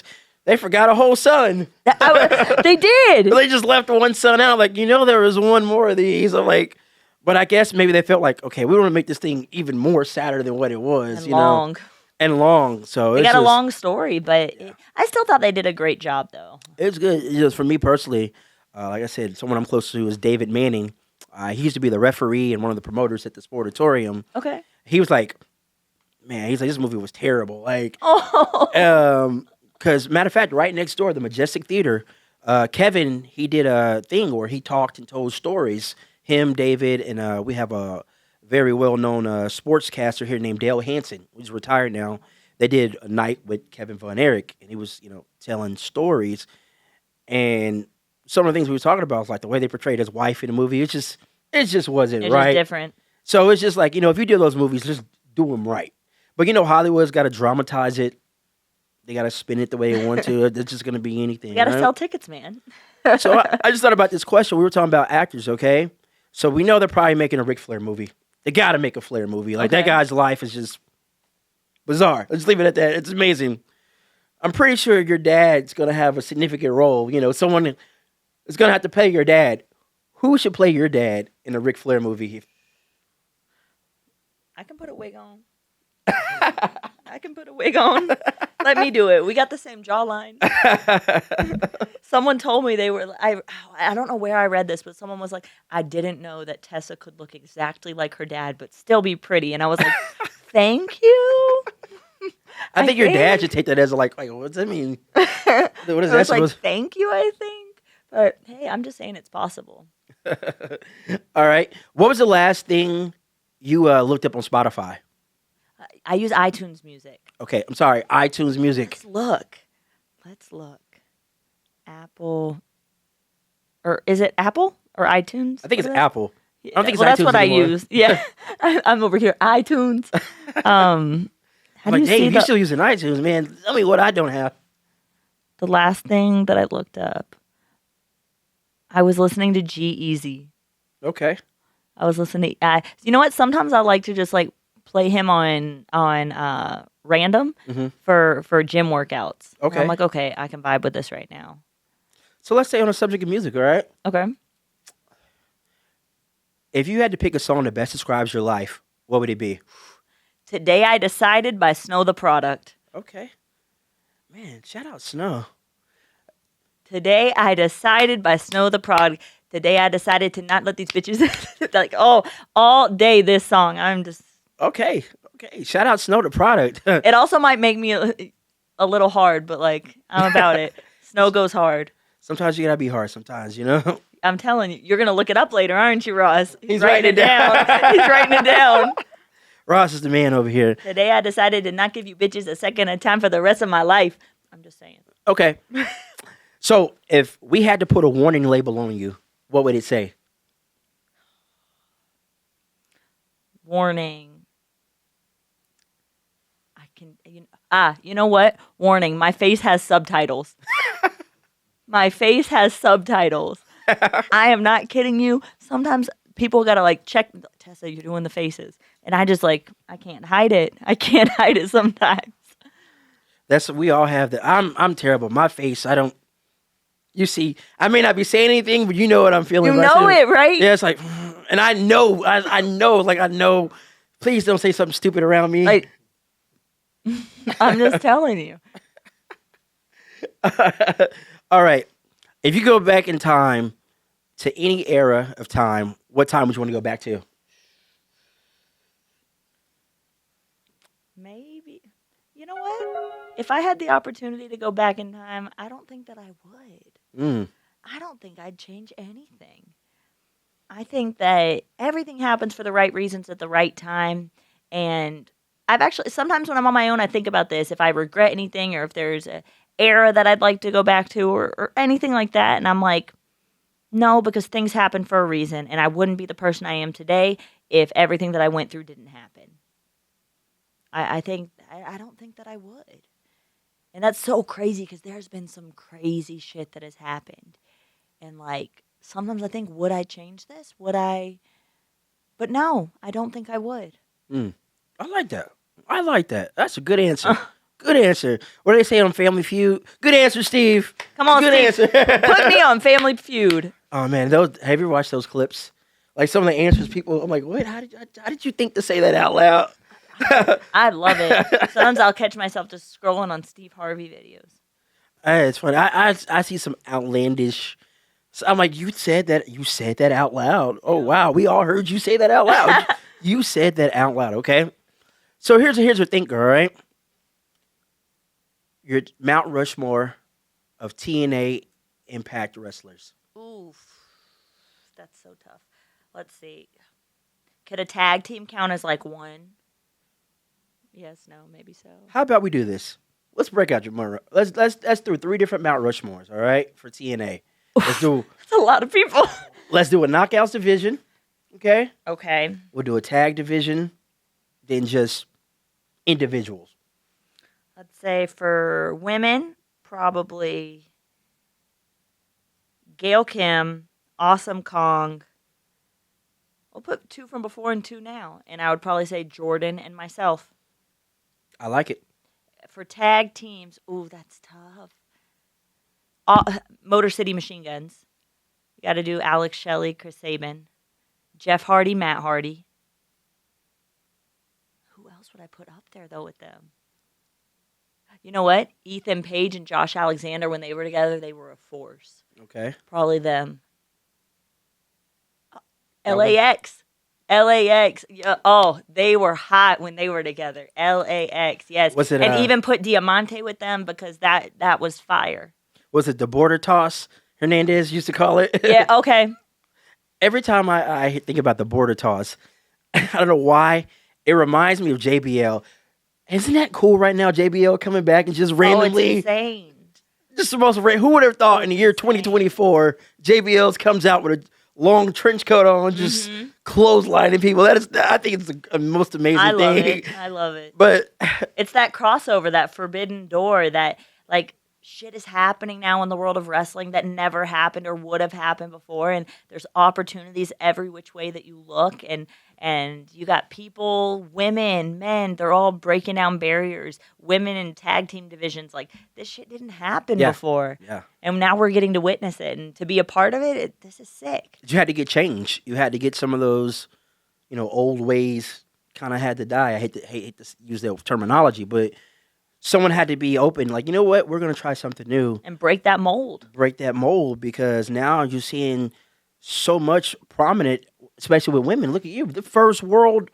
They forgot a whole son. They did. They just left one son out. Like, there was one more of these. I'm like, but I guess maybe they felt like, okay, we want to make this thing even more sadder than what it was. And long. And long. So they got a long story, but I still thought they did a great job, though. It's good. Just for me personally, like I said, someone I'm close to is David Manning. He used to be the referee and one of the promoters at the Sportatorium. Okay. He was like, man, this movie was terrible. Like, because matter of fact, right next door, the Majestic Theater, Kevin, he did a thing where he talked and told stories. Him, David, and we have a very well-known sportscaster here named Dale Hansen, who's retired now. They did a night with Kevin Von Erich, and he was, telling stories. And some of the things we were talking about was like the way they portrayed his wife in the movie. It just wasn't right. It's different. So it's just like, if you do those movies, just do them right. But Hollywood's got to dramatize it. They got to spin it the way they want to. It's just going to be anything. You got to sell tickets, man. So I just thought about this question. We were talking about actors, okay? So we know they're probably making a Ric Flair movie. They got to make a Flair movie. Like, that guy's life is just bizarre. Let's leave it at that. It's amazing. I'm pretty sure your dad's going to have a significant role. Someone is going to have to play your dad. Who should play your dad in a Ric Flair movie? I can put a wig on. I can put a wig on. Let me do it. We got the same jawline. Someone told me I don't know where I read this, but someone was like, I didn't know that Tessa could look exactly like her dad, but still be pretty. And I was like, thank you. I think your dad should take that as like what does that mean? What is that supposed? Like, thank you, I think. But hey, I'm just saying it's possible. All right. What was the last thing you looked up on Spotify? I use iTunes Music. Okay, I'm sorry. iTunes Music. Let's look. Apple. Or is it Apple or iTunes? I think it's Apple. I don't think it's that's iTunes what anymore. I use. Yeah. I'm over here. iTunes. How I'm do like, you see Dave, you're still using iTunes, man. Tell me what I don't have. the last thing that I looked up? I was listening to G-Eazy. Okay. I was listening. You know what? Sometimes I like to just like play him on random for gym workouts. Okay. And I'm like, okay, I can vibe with this right now. So let's stay on the subject of music, all right? Okay. If you had to pick a song that best describes your life, what would it be? Today I Decided by Snow the Product. Okay. Man, shout out Snow. Today I Decided by Snow the Product. Today I decided to not let these bitches like all day this song. I'm just Okay. Shout out Snow the Product. it also might make me a little hard, but like I'm about it. Snow goes hard. Sometimes you gotta be hard sometimes, you know? I'm telling you, you're gonna look it up later, aren't you, Ross? He's writing it down. He's writing it down. Ross is the man over here. Today I decided to not give you bitches a second of time for the rest of my life. I'm just saying. Okay. So if we had to put a warning label on you, what would it say? Warning. You know what? Warning. My face has subtitles. My face has subtitles. I am not kidding you. Sometimes people gotta like check. Tessa, you're doing the faces, and I just like I can't hide it. I can't hide it sometimes. We all have that. I'm terrible. My face, I don't. You see, I may not be saying anything, but you know what I'm feeling. You know it, right? Yeah, it's like, and I know. I know. Please don't say something stupid around me. Like, I'm just telling you. All right. If you go back in time to any era of time, what time would you want to go back to? Maybe. You know what? If I had the opportunity to go back in time, I don't think that I would. I don't think I'd change anything. I think that everything happens for the right reasons at the right time. And I've actually, sometimes when I'm on my own, I think about this. If I regret anything or if there's an era that I'd like to go back to or anything like that. And I'm like, no, because things happen for a reason. And I wouldn't be the person I am today if everything that I went through didn't happen. I don't think that I would. And that's so crazy because there's been some crazy shit that has happened. And like, sometimes I think, would I change this? Would I? But no, I don't think I would. I like that. That's a good answer. Good answer. What do they say on Family Feud? Good answer, Steve. Come on, good Steve. answer. Put me on Family Feud. Oh man, have you ever watched those clips? Like some of the answers, people. I'm like, wait, how did you think to say that out loud? I love it. Sometimes I'll catch myself just scrolling on Steve Harvey videos. Hey, it's funny. I see some outlandish. So I'm like, you said that out loud. Oh wow, we all heard you say that out loud. You said that out loud. Okay. So here's a thinker. All right. Your Mount Rushmore of TNA Impact wrestlers. Oof, that's so tough. Let's see. Could a tag team count as like one? Yes, no, maybe so. How about we do this? Let's break out your Mount. Let's do 3 different Mount Rushmores. All right, for TNA. Let's do. That's a lot of people. Let's do a knockouts division. Okay. Okay. We'll do a tag division, then just individuals. Let's say for women, probably Gail Kim, Awesome Kong. We'll put 2 from before and 2 now. And I would probably say Jordan and myself. I like it. For tag teams, ooh, that's tough. Motor City Machine Guns. You got to do Alex Shelley, Chris Sabin, Jeff Hardy, Matt Hardy. Who else would I put up there, though, with them? You know what? Ethan Page and Josh Alexander, when they were together, they were a force. Okay. Probably them. LAX. LAX. Oh, they were hot when they were together. LAX, yes. Was it, and even put Diamante with them because that was fire. Was it the border toss? Hernandez used to call it. Yeah, okay. Every time I think about the border toss, I don't know why, it reminds me of JBL. Isn't that cool right now? JBL coming back and just randomly. Oh, it's insane. Just the most. Who would have thought in the year 2024, JBL comes out with a long trench coat on, just clotheslining people? I think it's the most amazing thing. I love it. But it's that crossover, that forbidden door, that like shit is happening now in the world of wrestling that never happened or would have happened before, and there's opportunities every which way that you look, and you got people, women, men, they're all breaking down barriers. Women in tag team divisions, like this shit didn't happen before. Yeah. And now we're getting to witness it, and to be a part of it, this is sick. You had to get change. You had to get some of those, old ways kind of had to die. I hate to use that terminology, but someone had to be open, like, you know what, we're going to try something new. And break that mold. Because now you're seeing so much prominent, especially with women. Look at you, the first world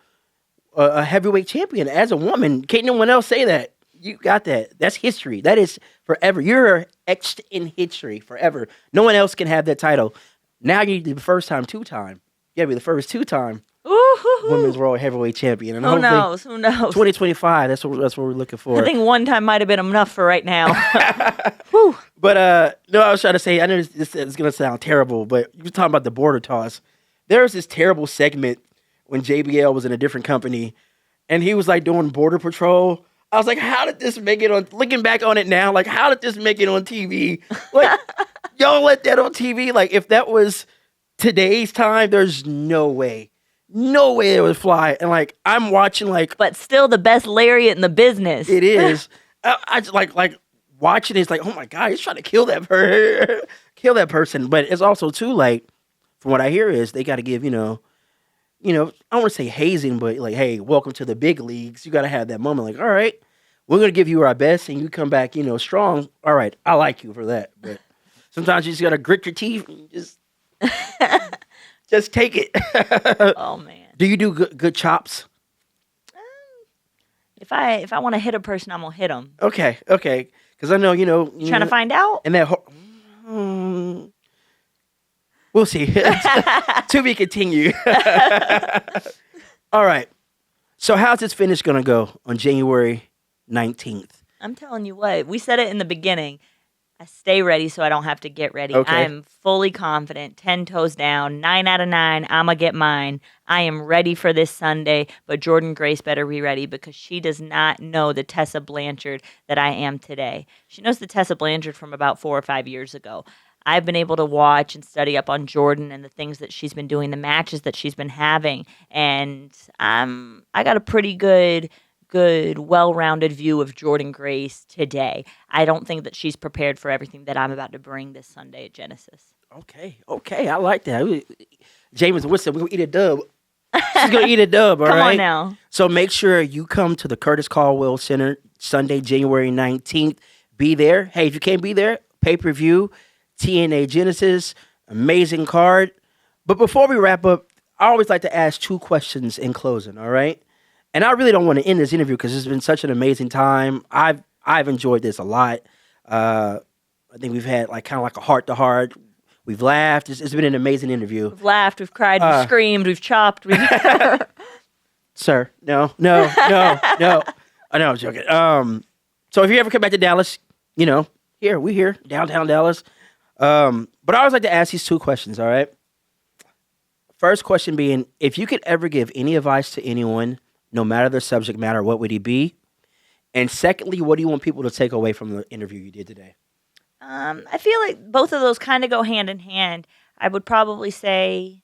heavyweight champion as a woman. Can't no one else say that. You got that. That's history. That is forever. You're etched in history forever. No one else can have that title. Now you need to be the first time, two-time. You got to be the first two-time women's world heavyweight champion. And Who knows? 2025, that's what we're looking for. I think one time might have been enough for right now. But, no, I was trying to say, I know this is going to sound terrible, but you were talking about the border toss. There was this terrible segment when JBL was in a different company, and he was, like, doing border patrol. I was like, how did this make it on, looking back on it now, like, how did this make it on TV? Like, y'all let that on TV? Like, if that was today's time, there's no way it would fly. And like, I'm watching, like, but still the best lariat in the business. It is. I just like watching it, it's like, oh my God, he's trying to kill that person. But it's also too, like, from what I hear is they got to give, I don't want to say hazing, but like, hey, welcome to the big leagues. You got to have that moment, like, all right, we're going to give you our best, and you come back, strong. All right, I like you for that. But sometimes you just got to grit your teeth and just take it. Oh man. Do you do good chops? If I want to hit a person, I'm gonna hit them. Okay. Because I know trying to find out. And that we'll see. To be continued. All right. So how's this finish gonna go on January 19th? I'm telling you what. We said it in the beginning. I stay ready so I don't have to get ready. Okay. I'm fully confident, 10 toes down, 9 out of 9, I'm going to get mine. I am ready for this Sunday, but Jordan Grace better be ready because she does not know the Tessa Blanchard that I am today. She knows the Tessa Blanchard from about 4 or 5 years ago. I've been able to watch and study up on Jordan and the things that she's been doing, the matches that she's been having, and I got a pretty good, well-rounded view of Jordan Grace today. I don't think that she's prepared for everything that I'm about to bring this Sunday at Genesis. Okay, I like that. James Wilson, we're going to eat a dub. She's going to eat a dub, all right? Come on now. So make sure you come to the Curtis Caldwell Center Sunday, January 19th. Be there. Hey, if you can't be there, pay-per-view, TNA Genesis, amazing card. But before we wrap up, I always like to ask 2 questions in closing, all right? And I really don't want to end this interview because it's been such an amazing time. I've enjoyed this a lot. I think we've had kind of a heart-to-heart. We've laughed. It's been an amazing interview. We've laughed. We've cried. We've screamed. We've chopped. Sir, no. I know I'm joking. So if you ever come back to Dallas, we're here, downtown Dallas. But I always like to ask these 2 questions, all right? First question being, if you could ever give any advice to anyone, no matter the subject matter, what would he be? And secondly, what do you want people to take away from the interview you did today? I feel like both of those kind of go hand in hand. I would probably say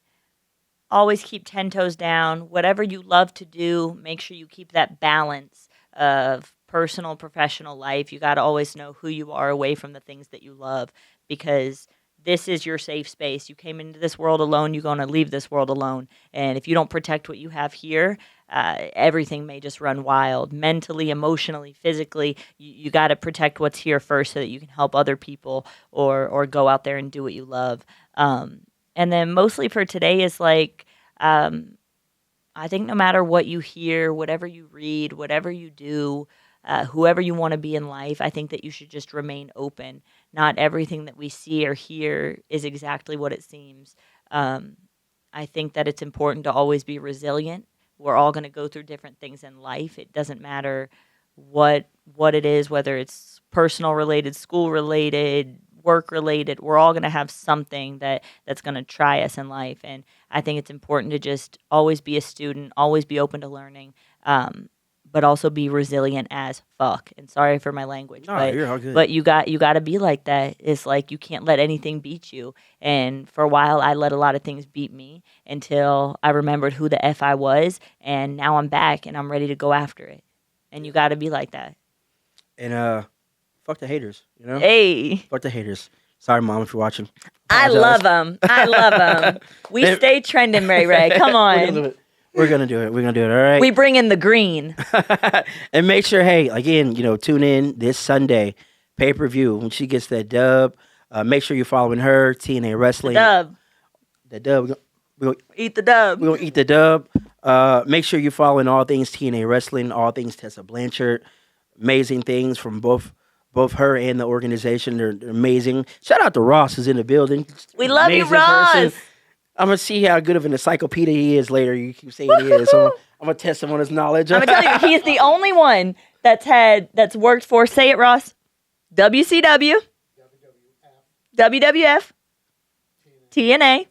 always keep 10 toes down. Whatever you love to do, make sure you keep that balance of personal, professional life. You got to always know who you are away from the things that you love, because this is your safe space. You came into this world alone. You're going to leave this world alone. And if you don't protect what you have here, everything may just run wild. Mentally, emotionally, physically, you got to protect what's here first so that you can help other people or go out there and do what you love. And then mostly for today is I think no matter what you hear, whatever you read, whatever you do, whoever you want to be in life, I think that you should just remain open. Not everything that we see or hear is exactly what it seems. I think that it's important to always be resilient. We're all going to go through different things in life. It doesn't matter what it is, whether it's personal related, school related, work related. We're all going to have something that's going to try us in life. And I think it's important to just always be a student, always be open to learning, but also be resilient as fuck. And sorry for my language, No, but you're all good. but you got to be like that. It's like you can't let anything beat you. And for a while, I let a lot of things beat me until I remembered who the F I was, and now I'm back and I'm ready to go after it. And you got to be like that. And fuck the haters, you know? Hey, Fuck the haters. Sorry, Mom, if you're watching. I Apologize. love them. I love them. We stay trending, Ray Ray. Come on. We're gonna do it. We're gonna do it. All right. We bring in the green. And make sure, hey, again, tune in this Sunday, pay-per-view. When she gets that dub, make sure you're following her, TNA Wrestling. Dub. The dub. We're Eat the dub. gonna eat the dub. Make sure you're following all things TNA Wrestling, all things Tessa Blanchard. Amazing things from both her and the organization. They're amazing. Shout out to Ross, who's in the building. We love you, Amazing Ross. person. I'm gonna see how good of an encyclopedia he is later. You keep saying he is, so I'm gonna test him on his knowledge. I'm gonna tell you, he's the only one that's worked for, say it, Ross, WCW, WWF, TNA,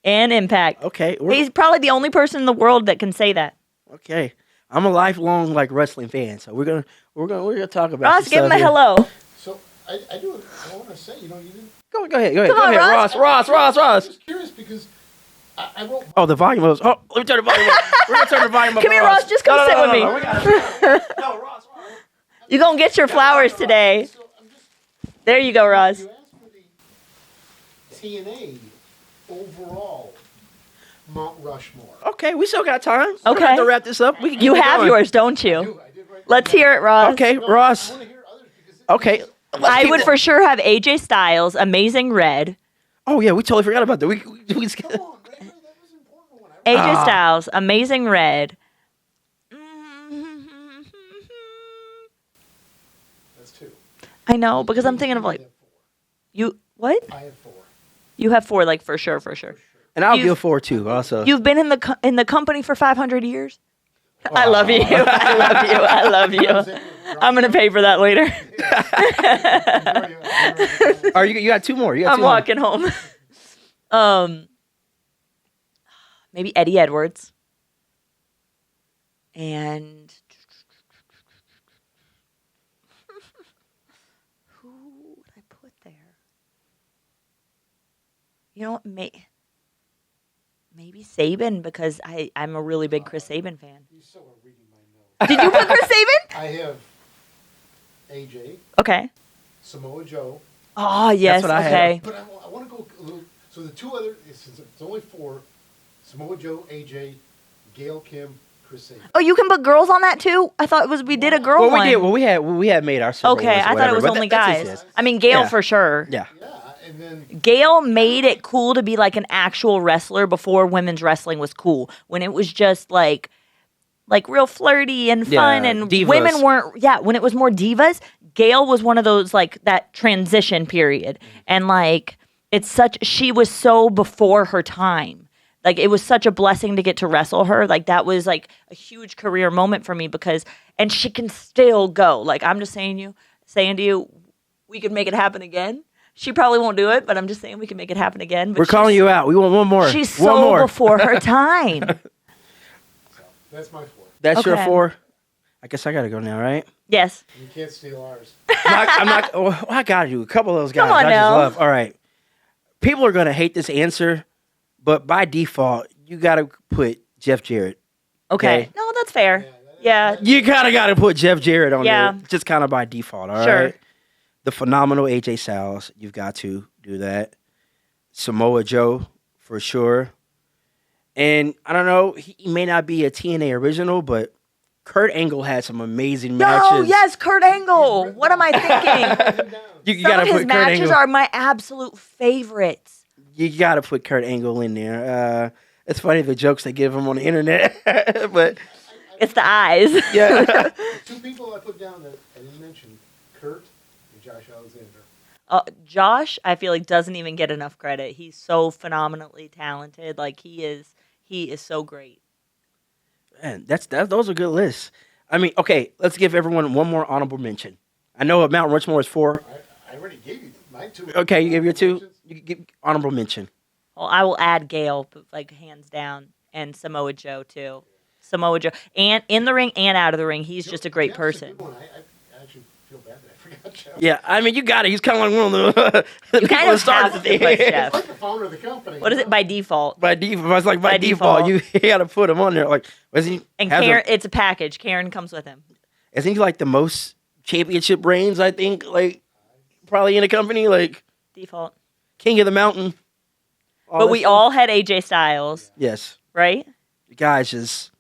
and Impact. Okay, He's probably the only person in the world that can say that. okay. I'm a lifelong wrestling fan, so we're gonna talk about Ross, some give him stuff a here. hello. So I want to say, you didn't. Go ahead. Come on, Ross. I'm just curious because I wrote. Oh, the volume was. Oh, let me turn the volume up. We're gonna turn the volume up. Come here, Ross. Just come sit with me. We gotta- no, Ross. You're going to get your flowers today. So I'm just. There you go, Ross. You asked for the TNA overall Mount Rushmore. Okay, we still got time. We don't Okay. have to wrap this up. We can keep You it have going. yours, don't I you? do. I did write. Let's hear it, Ross. Okay, No, Ross. I want to hear others because. Okay. let's I keep would it- for sure have AJ Styles, Amazing Red. Oh yeah, we totally forgot about that. We Come on, Ray, that was an important one. I AJ Ah. Styles, Amazing Red. That's two. I know, because I'm thinking of I like, have four. you, what? I have four. You have four, like for sure. and I'll You've- give 4 too. Also, You've been in the company for 500 years? I love you. I love you. I'm going to pay for that later. Or you got 2 more. You got I'm 2 more. walking home. Maybe Eddie Edwards. And who would I put there? You know what? Maybe Saban, because I'm a really big Chris Saban fan. You still are reading my notes. Did you put Chris Saban? I have AJ, Okay. Samoa Joe, Oh, yes. what I had. Okay. but I want to go a little. So the two other, since it's only four: Samoa Joe, AJ, Gail Kim, Chris Saban. Oh, you can put girls on that too? I thought we did a girl Well, one. we did. Well, we had made our. separate Okay, ones or I thought it whatever, was but only that's guys. just- I mean, Gail Yeah. for sure. Yeah. Yeah, and then Gail made it cool to be like an actual wrestler before women's wrestling was cool. When it was just like real flirty and fun, Yeah, and divas. women weren't. Yeah, when it was more divas, Gail was one of those like that transition period, and like she was so before her time. Like it was such a blessing to get to wrestle her. Like that was like a huge career moment for me and she can still go. Like I'm just saying to you, we could make it happen again. She probably won't do it, but I'm just saying we can make it happen again. But We're calling you out. We want one more. She's one so more. before her time. that's my four. That's your Okay. 4. I guess I gotta go now, right? Yes. You can't steal ours. I'm not. Oh, I gotta do a couple of those guys. Come on I now. just love. All right. People are gonna hate this answer, but by default, you gotta put Jeff Jarrett. Okay. Okay. No, that's fair. Yeah. You gotta put Jeff Jarrett on Yeah. there, just kind of by default. All right. Sure. The phenomenal AJ Styles, you've got to do that. Samoa Joe, for sure. And I don't know, he may not be a TNA original, but Kurt Angle had some amazing matches. Oh, yes, Kurt Angle. What am I thinking? You Some gotta of his put Kurt matches Angle. are my absolute favorites. You gotta put Kurt Angle in there. It's funny the jokes they give him on the internet, but It's the eyes. yeah. The two people I put down that I didn't mention, Kurt and Josh Alexander. Josh, I feel like doesn't even get enough credit. He's so phenomenally talented. Like he is so great. Man, those are good lists. I mean, okay, let's give everyone one more honorable mention. I know Mount Rushmore is 4. I already gave you my 2. Okay, you give your 2. You can give honorable mention. Well, I will add Gail, like hands down, and Samoa Joe too. Samoa Joe, and in the ring and out of the ring, he's just a great Jeff's person. A good one. I actually feel bad that I forgot Jeff. Yeah, I mean, you got it. He's kind of like one of the You kind of have to put He's Jeff. like the founder of the company. What is it by default? By default, it's like by By default, default. you got to put him on there. Like, was he? And has Karen, it's a package. Karen comes with him. isn't he like the most championship reigns? I think, like, probably in a company, like Default. King of the Mountain. But we all had AJ Styles, yes, right? the guy's just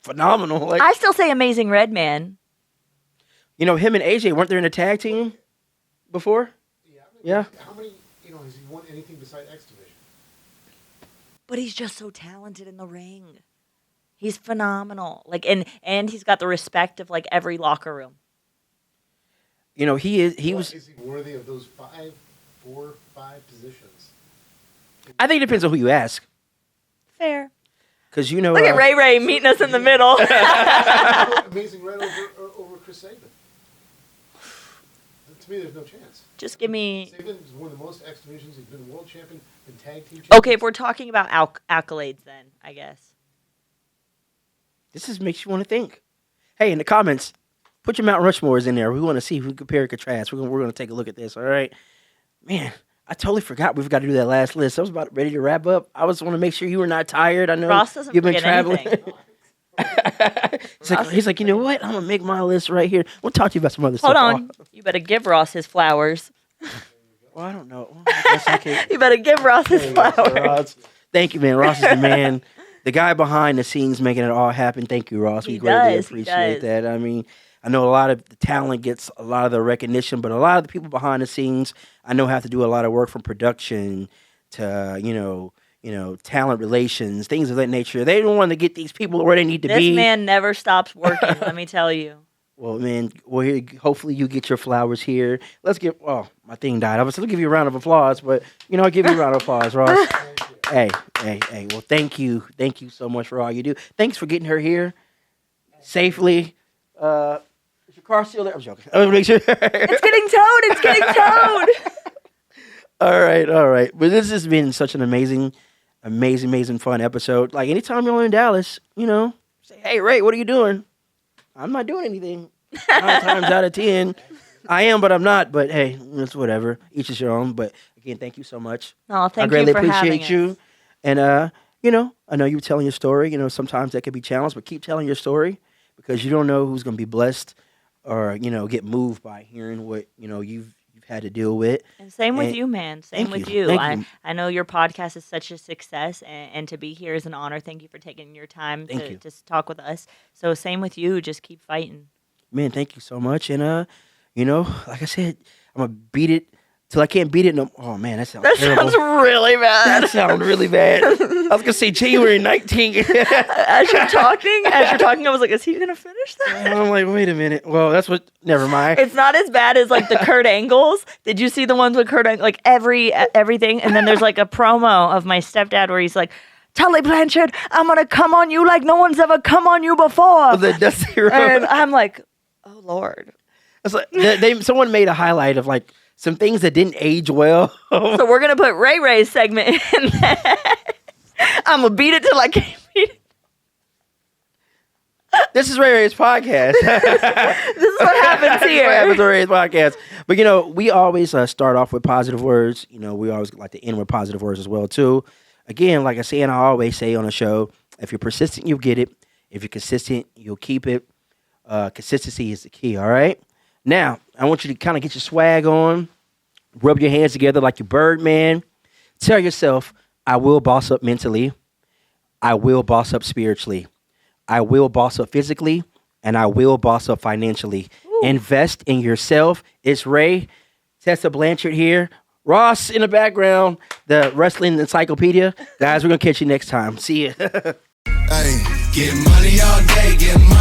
phenomenal. Like, I still say Amazing Red Man. you know, him and AJ weren't there in a tag team before? Yeah. How many, has he won anything besides X Division? But he's just so talented in the ring. He's phenomenal. Like and he's got the respect of like every locker room. You know, he Is he worthy of those 4, 5 positions? I think it depends on who you ask. Fair. Because, you know. Look at Ray meeting us in the middle. Amazing Red over Chris Sabin. To me, there's no chance. Just give me. Sabin is one of the most X Divisions. He's been world champion, been tag team champion. Okay, if we're talking about accolades, then I guess. This just makes you want to think. Hey, in the comments, put your Mount Rushmores in there. We want to see who compare and contrast. We're going to take a look at this, all right? Man, I totally forgot we've got to do that last list. I was about ready to wrap up. I just want to make sure you were not tired. I know Ross doesn't you've been forget traveling. anything. he's like, you know what? I'm going to make my list right here. We'll talk to you about some other Hold stuff. on. You better give Ross his flowers. Well, I don't know. Well, I guess I can't. You better give Ross his flowers. Ross. Thank you, man. Ross is the man. The guy behind the scenes making it all happen. Thank you, Ross. We He greatly does, he appreciate does. that. I mean, I know a lot of the talent gets a lot of the recognition, but a lot of the people behind the scenes, I know have to do a lot of work from production to, talent relations, things of that nature. They don't want to get these people where they need to This be. man never stops working, let me tell you. Well, man, hopefully you get your flowers here. Let's get, my thing died. I was going to give you a round of applause, but, I'll give you a round of applause, Ross. Hey. Well, thank you. Thank you so much for all you do. Thanks for getting her here safely. Is your car still there? I'm joking. I want to make sure. It's getting towed. All right. But this has been such an amazing fun episode. Like, anytime you're in Dallas, say, hey, Ray, what are you doing? I'm not doing anything. 9 times out of 10, I am, but I'm not. But hey, it's whatever. Each is your own. But again, thank you so much. Oh, thank I greatly you for appreciate having you. us. And I know you were telling your story. Sometimes that can be challenged, but keep telling your story because you don't know who's going to be blessed or get moved by hearing what you've had to deal with. And same with you, man. Same with you. Thank you. I know your podcast is such a success, and to be here is an honor. Thank you for taking your time to just talk with us. So same with you. Just keep fighting. Man, thank you so much. And like I said, I'm gonna beat it till I can't beat it. No, oh man, that sounds terrible. Sounds really bad. That sounds really bad. I was gonna say January 19th. As you're talking, I was like, is he gonna finish that? And I'm like, wait a minute. Well, that's what. Never mind. It's not as bad as like the Kurt Angles. Did you see the ones with Kurt Angle? Like everything, and then there's like a promo of my stepdad where he's like, Tully Blanchard, I'm gonna come on you like no one's ever come on you before. The Dusty Road. And I'm like, oh Lord. It's like someone made a highlight of like some things that didn't age well. So we're gonna put Ray Ray's segment in there. I'm gonna beat it till I can't beat it. This is Ray Ray's podcast. This is what happens This is here. what happens on Ray's podcast. But we always start off with positive words. We always like to end with positive words as well too. Again, like I say, and I always say on the show, if you're persistent, you'll get it. If you're consistent, you'll keep it. Consistency is the key. All right. Now, I want you to kind of get your swag on, rub your hands together like your Birdman. Tell yourself, I will boss up mentally. I will boss up spiritually. I will boss up physically. And I will boss up financially. Ooh. Invest in yourself. It's Ray, Tessa Blanchard here, Ross in the background. the Wrestling Encyclopedia. Guys, we're going to catch you next time. See ya. Hey, get money all day, get money.